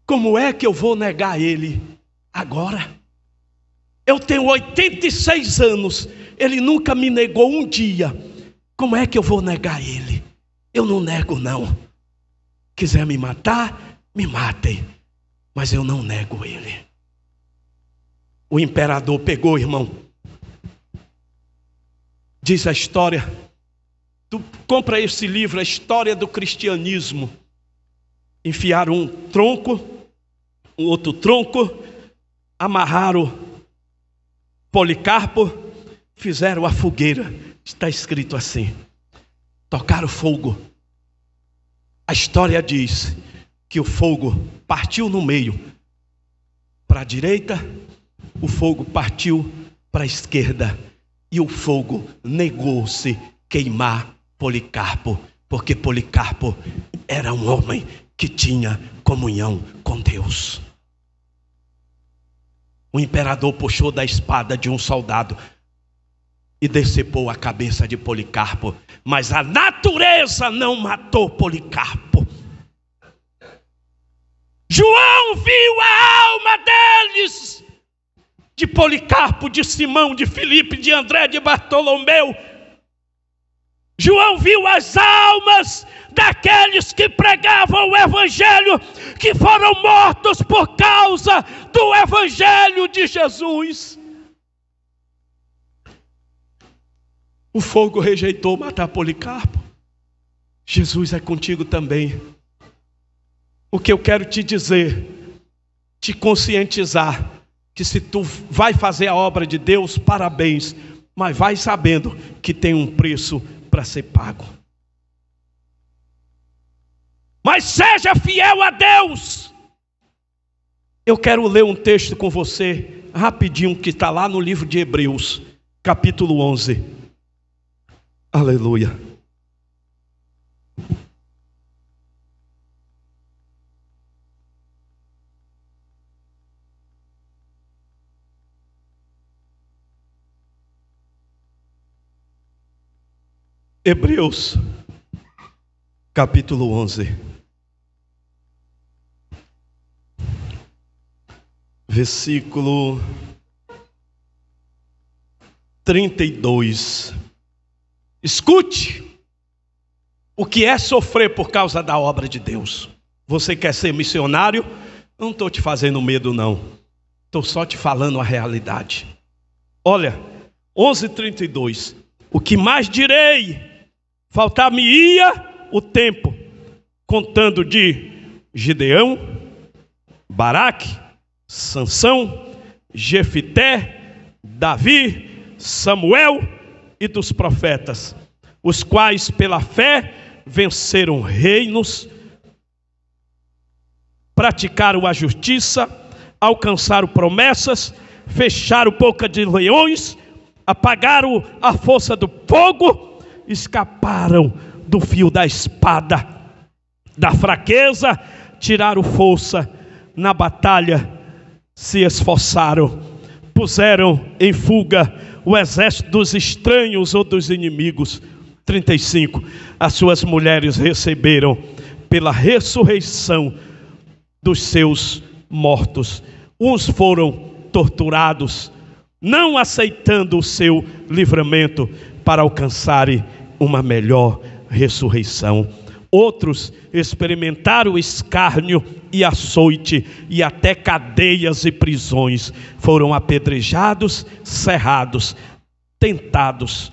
Como é que eu vou negar ele agora? Eu tenho 86 anos, ele nunca me negou um dia. Como é que eu vou negar ele? Eu não nego, não. Quiser me matar, me matem, mas eu não nego ele. O imperador pegou, irmão. Diz a história. Tu compra esse livro, a história do cristianismo. Enfiaram um tronco, um outro tronco, amarraram Policarpo, fizeram a fogueira. Está escrito assim. Tocaram fogo. A história diz que o fogo partiu no meio. Para a direita, o fogo partiu para a esquerda. E o fogo negou-se queimar Policarpo, porque Policarpo era um homem que tinha comunhão com Deus. O imperador puxou da espada de um soldado e decepou a cabeça de Policarpo, mas a natureza não matou Policarpo. João viu a alma deles, de Policarpo, de Simão, de Filipe, de André, de Bartolomeu. João viu as almas daqueles que pregavam o evangelho, que foram mortos por causa do evangelho de Jesus. O fogo rejeitou matar Policarpo. Jesus é contigo também. O que eu quero te dizer, te conscientizar, que se tu vai fazer a obra de Deus, parabéns, mas vai sabendo que tem um preço para ser pago. Mas seja fiel a Deus. Eu quero ler um texto com você, rapidinho, que está lá no livro de Hebreus, capítulo 11. Aleluia. Hebreus, capítulo 11, versículo 32. Escute o que é sofrer por causa da obra de Deus. Você quer ser missionário? Eu não estou te fazendo medo, não. Estou só te falando a realidade. Olha, 11:32. O que mais direi? Faltar-me-ia o tempo, contando de Gideão, Baraque, Sansão, Jefité, Davi, Samuel e dos profetas, os quais pela fé venceram reinos, praticaram a justiça, alcançaram promessas, fecharam boca de leões, apagaram a força do fogo, escaparam do fio da espada, da fraqueza, tiraram força na batalha, se esforçaram, puseram em fuga o exército dos estranhos ou dos inimigos. 35. As suas mulheres receberam pela ressurreição dos seus mortos. Uns foram torturados, não aceitando o seu livramento para alcançarem uma melhor ressurreição. Outros experimentaram escárnio e açoite e até cadeias e prisões. Foram apedrejados, cerrados, tentados,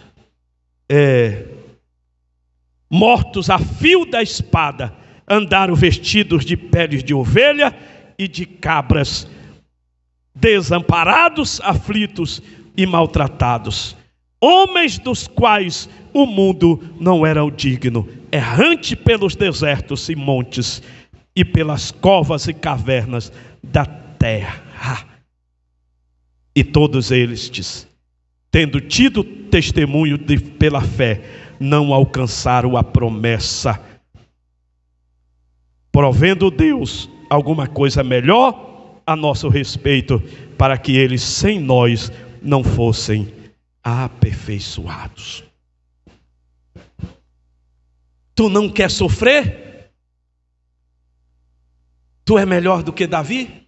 mortos a fio da espada. Andaram vestidos de peles de ovelha e de cabras, desamparados, aflitos e maltratados. Homens dos quais o mundo não era o digno, errante pelos desertos e montes e pelas covas e cavernas da terra. E todos eles, tendo tido testemunho pela fé, não alcançaram a promessa, provendo Deus alguma coisa melhor a nosso respeito, para que eles sem nós não fossem aperfeiçoados. Tu não quer sofrer? Tu é melhor do que Davi?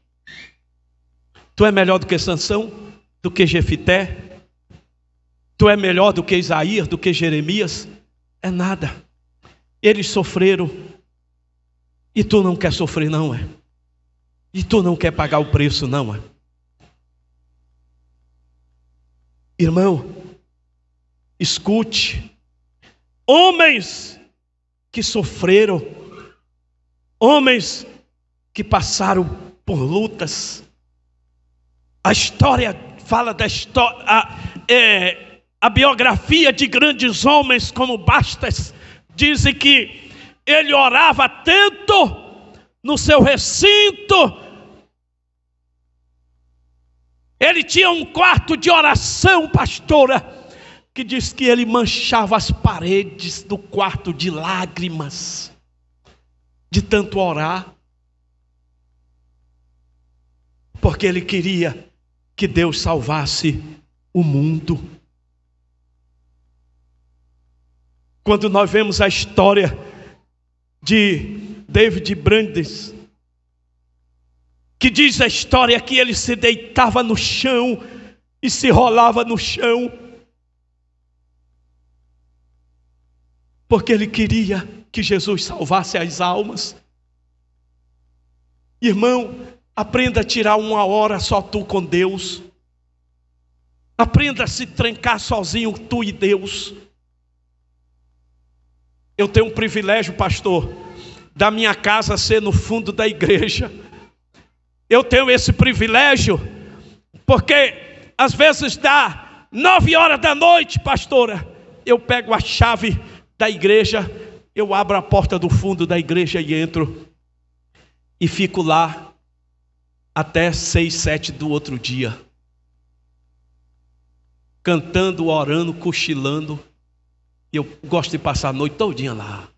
Tu é melhor do que Sansão? Do que Jefité? Tu é melhor do que Isaías, do que Jeremias? É nada. Eles sofreram. E tu não quer sofrer, não é? E tu não quer pagar o preço, não é? Irmão, escute. Homens que sofreram, homens que passaram por lutas. A história fala da história, a biografia de grandes homens como Bastas, dizem que ele orava tanto no seu recinto, ele tinha um quarto de oração, pastora, que diz que ele manchava as paredes do quarto de lágrimas, de tanto orar, porque ele queria que Deus salvasse o mundo. Quando nós vemos a história de David Brandes, que diz a história que ele se deitava no chão e se rolava no chão, porque ele queria que Jesus salvasse as almas. Irmão, aprenda a tirar uma hora só tu com Deus. Aprenda a se trancar sozinho, tu e Deus. Eu tenho um privilégio, pastor, da minha casa ser no fundo da igreja. Eu tenho esse privilégio, porque às vezes dá 9 horas da noite, pastora, eu pego a chave da igreja, eu abro a porta do fundo da igreja e entro, e fico lá até 6, 7 do outro dia, cantando, orando, cochilando. E eu gosto de passar a noite todinha lá,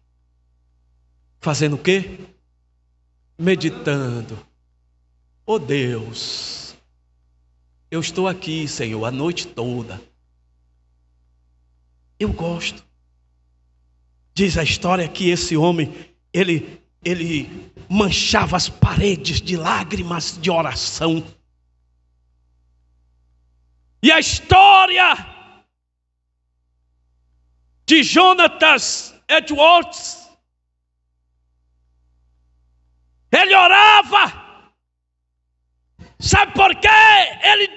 fazendo o quê? Meditando. Oh Deus, eu estou aqui, Senhor, a noite toda. Eu gosto. Diz a história que esse homem, ele manchava as paredes de lágrimas de oração. E a história de Jonathan Edwards, ele orava. Sabe por quê? Ele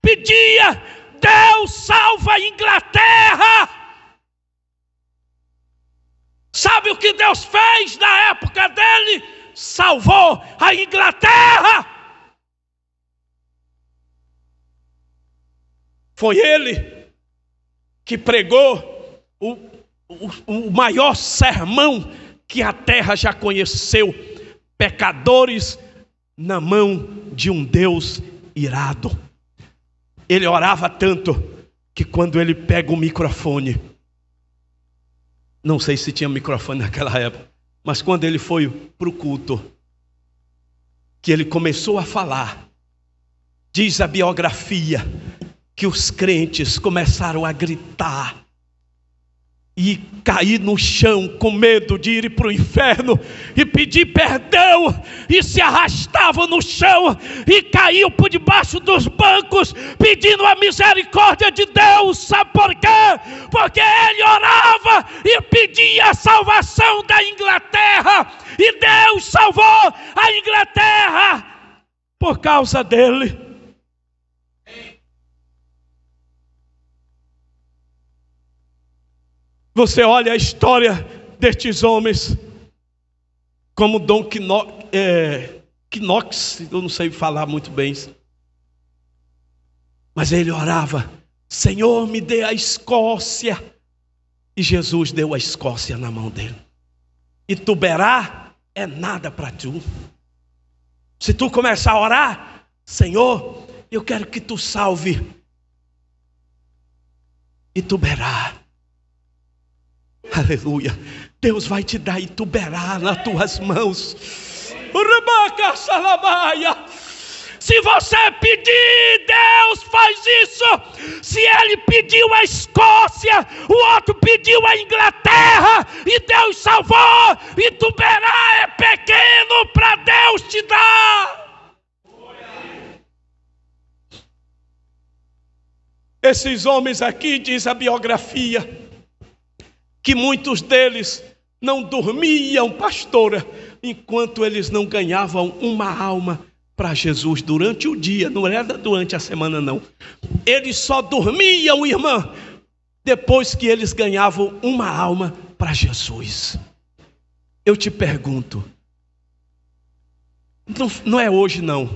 pedia: Deus salva a Inglaterra. Sabe o que Deus fez na época dele? Salvou a Inglaterra. Foi ele que pregou o maior sermão que a terra já conheceu. Pecadores na mão de um Deus irado. Ele orava tanto que quando ele pega o microfone, não sei se tinha microfone naquela época, mas quando ele foi para o culto, que ele começou a falar, diz a biografia que os crentes começaram a gritar e cair no chão com medo de ir para o inferno e pedir perdão, e se arrastavam no chão e caíam por debaixo dos bancos pedindo a misericórdia de Deus. Sabe por quê? Porque ele orava e pedia a salvação da Inglaterra, e Deus salvou a Inglaterra por causa dele. Você olha a história destes homens, como Dom Knox, eu não sei falar muito bem, mas ele orava: Senhor, me dê a Escócia, e Jesus deu a Escócia na mão dele. E Tuberá é nada para tu. Se tu começar a orar: Senhor, eu quero que tu salve Ituberá. Aleluia. Deus vai te dar Ituberá nas tuas mãos. Se você pedir, Deus faz isso. Se ele pediu a Escócia, o outro pediu a Inglaterra, e Deus salvou. Ituberá é pequeno para Deus te dar. Esses homens aqui, diz a biografia, que muitos deles não dormiam, pastora, enquanto eles não ganhavam uma alma para Jesus durante o dia, não era durante a semana não. Eles só dormiam, irmã, depois que eles ganhavam uma alma para Jesus. Eu te pergunto, não é hoje não,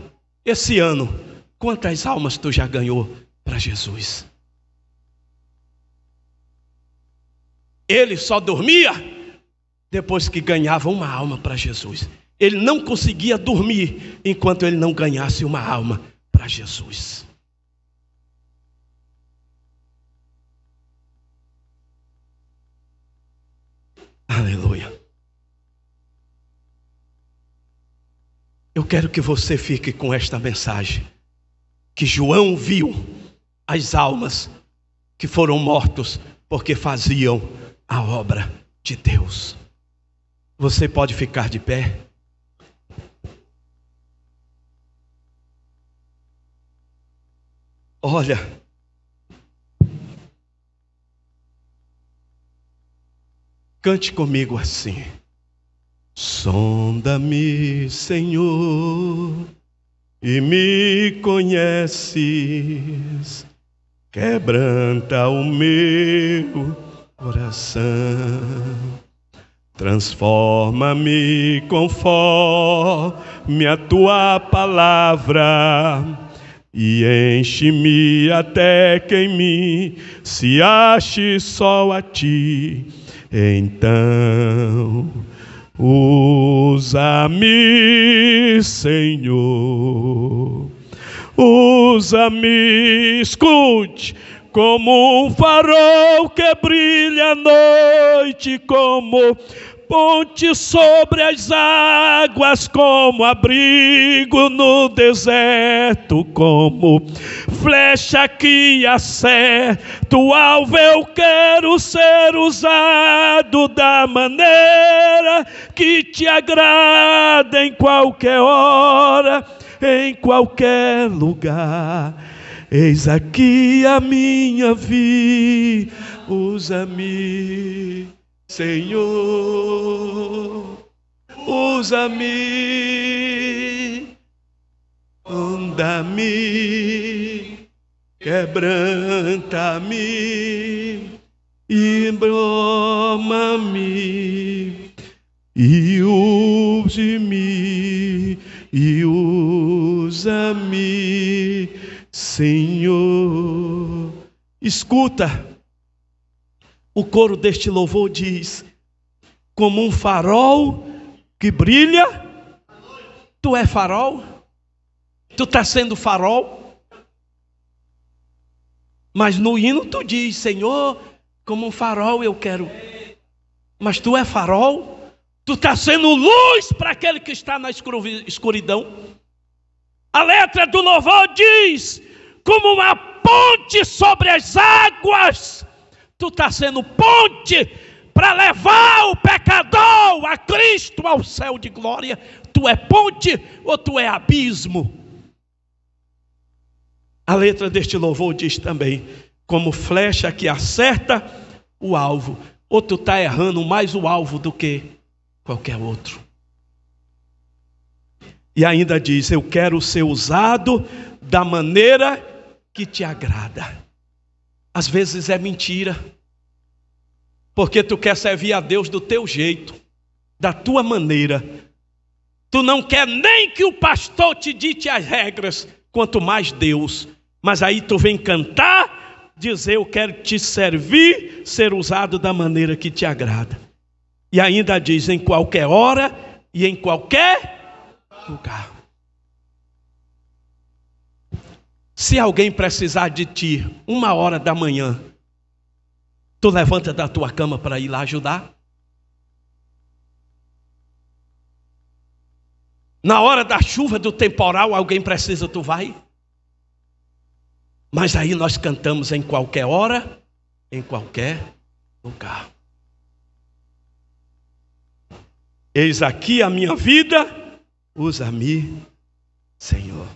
esse ano, quantas almas tu já ganhou para Jesus? Ele só dormia depois que ganhava uma alma para Jesus. Ele não conseguia dormir enquanto ele não ganhasse uma alma para Jesus. Aleluia. Eu quero que você fique com esta mensagem, que João viu as almas que foram mortos porque faziam a obra de Deus. Você pode ficar de pé? Olha, cante comigo assim: sonda-me, Senhor, e me conheces, quebranta o meu coração, transforma-me conforme a tua palavra, e enche-me até que em mim se ache só a ti. Então usa-me, Senhor, usa-me, escute, como um farol que brilha à noite, como ponte sobre as águas, como abrigo no deserto, como flecha que acerta o alvo. Eu quero ser usado da maneira que te agrada, em qualquer hora, em qualquer lugar. Eis aqui a minha vida, usa-me, Senhor, usa-me, anda-me, quebranta-me, embroma-me, e use-me, e usa-me, Senhor. Escuta, o coro deste louvor diz: como um farol que brilha. Tu é farol? Tu está sendo farol? Mas no hino tu diz: Senhor, como um farol eu quero. Mas tu é farol? Tu está sendo luz para aquele que está na escuridão? A letra do louvor diz: como uma ponte sobre as águas. Tu está sendo ponte para levar o pecador a Cristo, ao céu de glória. Tu é ponte ou tu é abismo? A letra deste louvor diz também: como flecha que acerta o alvo. Ou tu está errando mais o alvo do que qualquer outro. E ainda diz: eu quero ser usado da maneira que te agrada. Às vezes é mentira, porque tu quer servir a Deus do teu jeito, da tua maneira. Tu não quer nem que o pastor te dite as regras, quanto mais Deus. Mas aí tu vem cantar, dizer: eu quero te servir, ser usado da maneira que te agrada. E ainda diz: em qualquer hora e em qualquer lugar. Se alguém precisar de ti 1h da manhã, tu levanta da tua cama para ir lá ajudar? Na hora da chuva, do temporal, alguém precisa, tu vai? Mas aí nós cantamos: em qualquer hora, em qualquer lugar. Eis aqui a minha vida, usa-me, Senhor.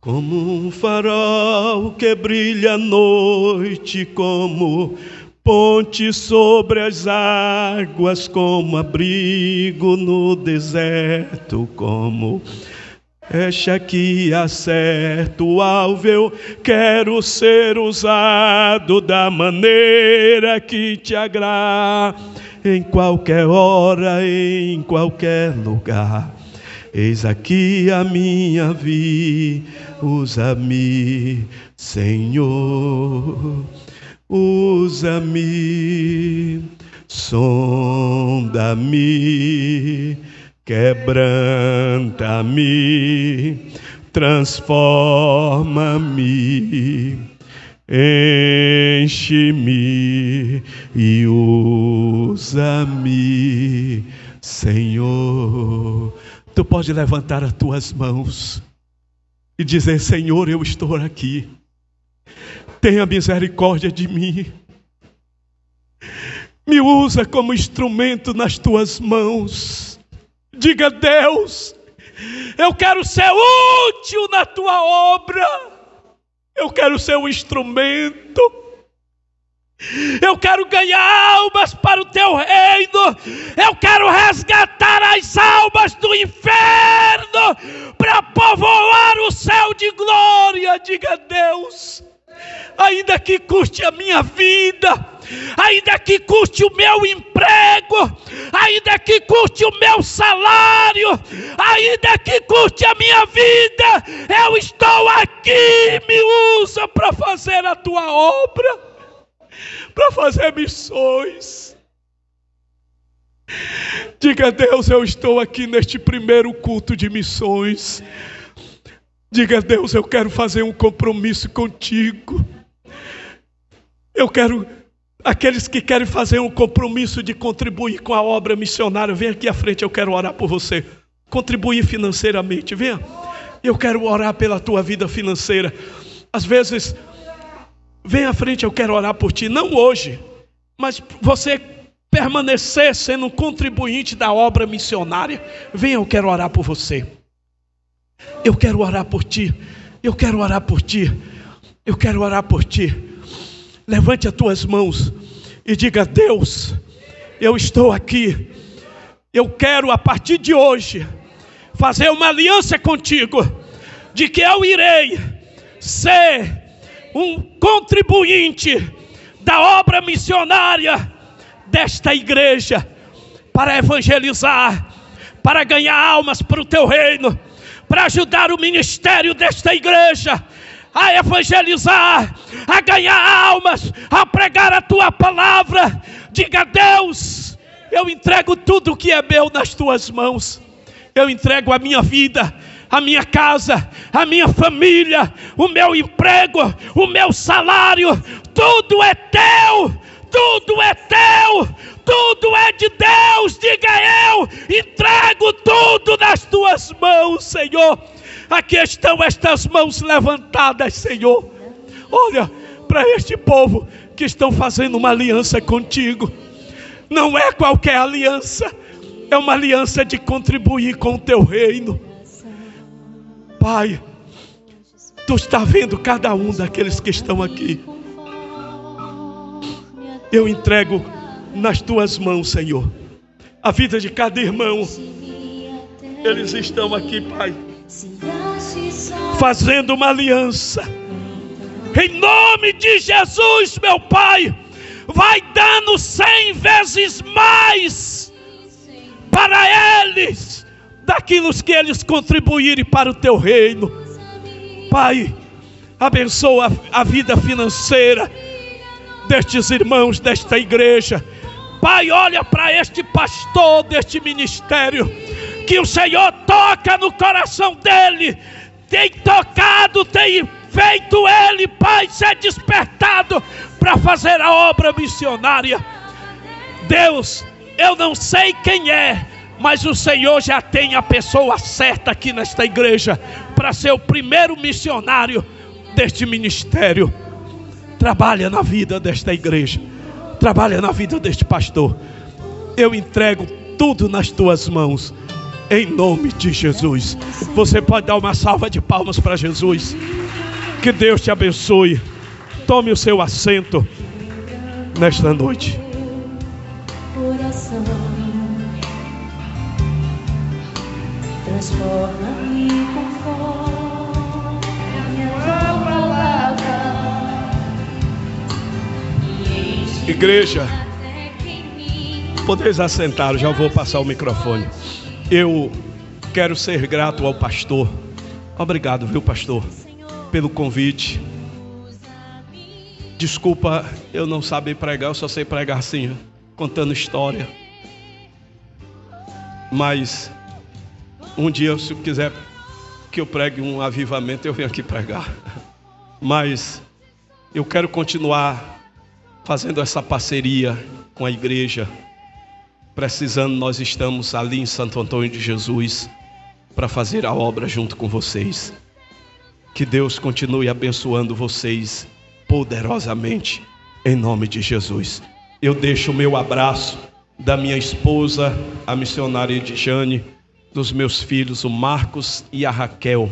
Como um farol que brilha à noite, como ponte sobre as águas, como abrigo no deserto, como flecha que acerta o alvo. Eu quero ser usado da maneira que te agrada, em qualquer hora, em qualquer lugar. Eis aqui a minha vida, usa-me, Senhor, usa-me, sonda-me, quebranta-me, transforma-me, enche-me e usa-me, Senhor. Tu pode levantar as tuas mãos e dizer: Senhor, eu estou aqui. Tenha misericórdia de mim. Me usa como instrumento nas tuas mãos. Diga: Deus, eu quero ser útil na tua obra. Eu quero ser um instrumento. Eu quero ganhar almas para o teu reino. Eu quero resgatar as almas do inferno para povoar o céu de glória. Diga: Deus, ainda que custe a minha vida, ainda que custe o meu emprego, ainda que custe o meu salário, ainda que custe a minha vida, eu estou aqui. Me usa para fazer a tua obra, para fazer missões. Diga: Deus, eu estou aqui neste primeiro culto de missões. Diga: Deus, eu quero fazer um compromisso contigo. Eu quero, aqueles que querem fazer um compromisso de contribuir com a obra missionária, vem aqui à frente, eu quero orar por você. Contribuir financeiramente, venha. Eu quero orar pela tua vida financeira. Às vezes, vem à frente, eu quero orar por ti. Não hoje, mas você permanecer sendo um contribuinte da obra missionária. Venha, eu quero orar por você. Eu quero orar por ti. Eu quero orar por ti. Eu quero orar por ti. Levante as tuas mãos e diga: Deus, eu estou aqui. Eu quero, a partir de hoje, fazer uma aliança contigo, de que eu irei ser um contribuinte da obra missionária desta igreja, para evangelizar, para ganhar almas para o teu reino, para ajudar o ministério desta igreja a evangelizar, a ganhar almas, a pregar a tua palavra. Diga: Deus, eu entrego tudo que é meu nas tuas mãos. Eu entrego a minha vida, a minha casa, a minha família, o meu emprego, o meu salário. Tudo é teu, tudo é teu, tudo é de Deus. Diga: eu entrego tudo nas tuas mãos, Senhor. Aqui estão estas mãos levantadas, Senhor. Olha para este povo que estão fazendo uma aliança contigo. Não é qualquer aliança, é uma aliança de contribuir com o teu reino. Pai, tu está vendo cada um daqueles que estão aqui. Eu entrego nas tuas mãos, Senhor, a vida de cada irmão. Eles estão aqui, Pai, fazendo uma aliança. Em nome de Jesus, meu Pai, vai dando 100 vezes mais para eles, daquilo que eles contribuírem para o teu reino. Pai, abençoa a vida financeira destes irmãos desta igreja. Pai, olha para este pastor deste ministério, que o Senhor toca no coração dele, tem tocado, tem feito ele, Pai, ser despertado para fazer a obra missionária. Deus, eu não sei quem é, mas o Senhor já tem a pessoa certa aqui nesta igreja para ser o primeiro missionário deste ministério. Trabalha na vida desta igreja, trabalha na vida deste pastor. Eu entrego tudo nas tuas mãos, em nome de Jesus. Você pode dar uma salva de palmas para Jesus? Que Deus te abençoe. Tome o seu assento nesta noite. Transforma-me conforme a tua palavra. Igreja, podeis assentar, já vou passar o microfone. Eu quero ser grato ao pastor. Obrigado, viu, pastor, pelo convite. Desculpa eu não saber pregar, eu só sei pregar assim, contando história. Mas um dia, se quiser que eu pregue um avivamento, eu venho aqui pregar. Mas eu quero continuar fazendo essa parceria com a igreja. Precisando, nós estamos ali em Santo Antônio de Jesus para fazer a obra junto com vocês. Que Deus continue abençoando vocês poderosamente, em nome de Jesus. Eu deixo o meu abraço da minha esposa, a missionária Edjane, dos meus filhos, o Marcos e a Raquel,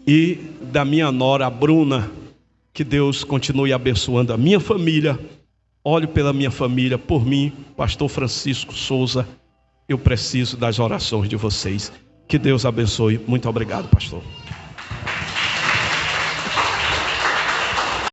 e da minha nora, a Bruna. Que Deus continue abençoando a minha família. Olhe pela minha família, por mim, pastor Francisco Souza. Eu preciso das orações de vocês. Que Deus abençoe. Muito obrigado, pastor.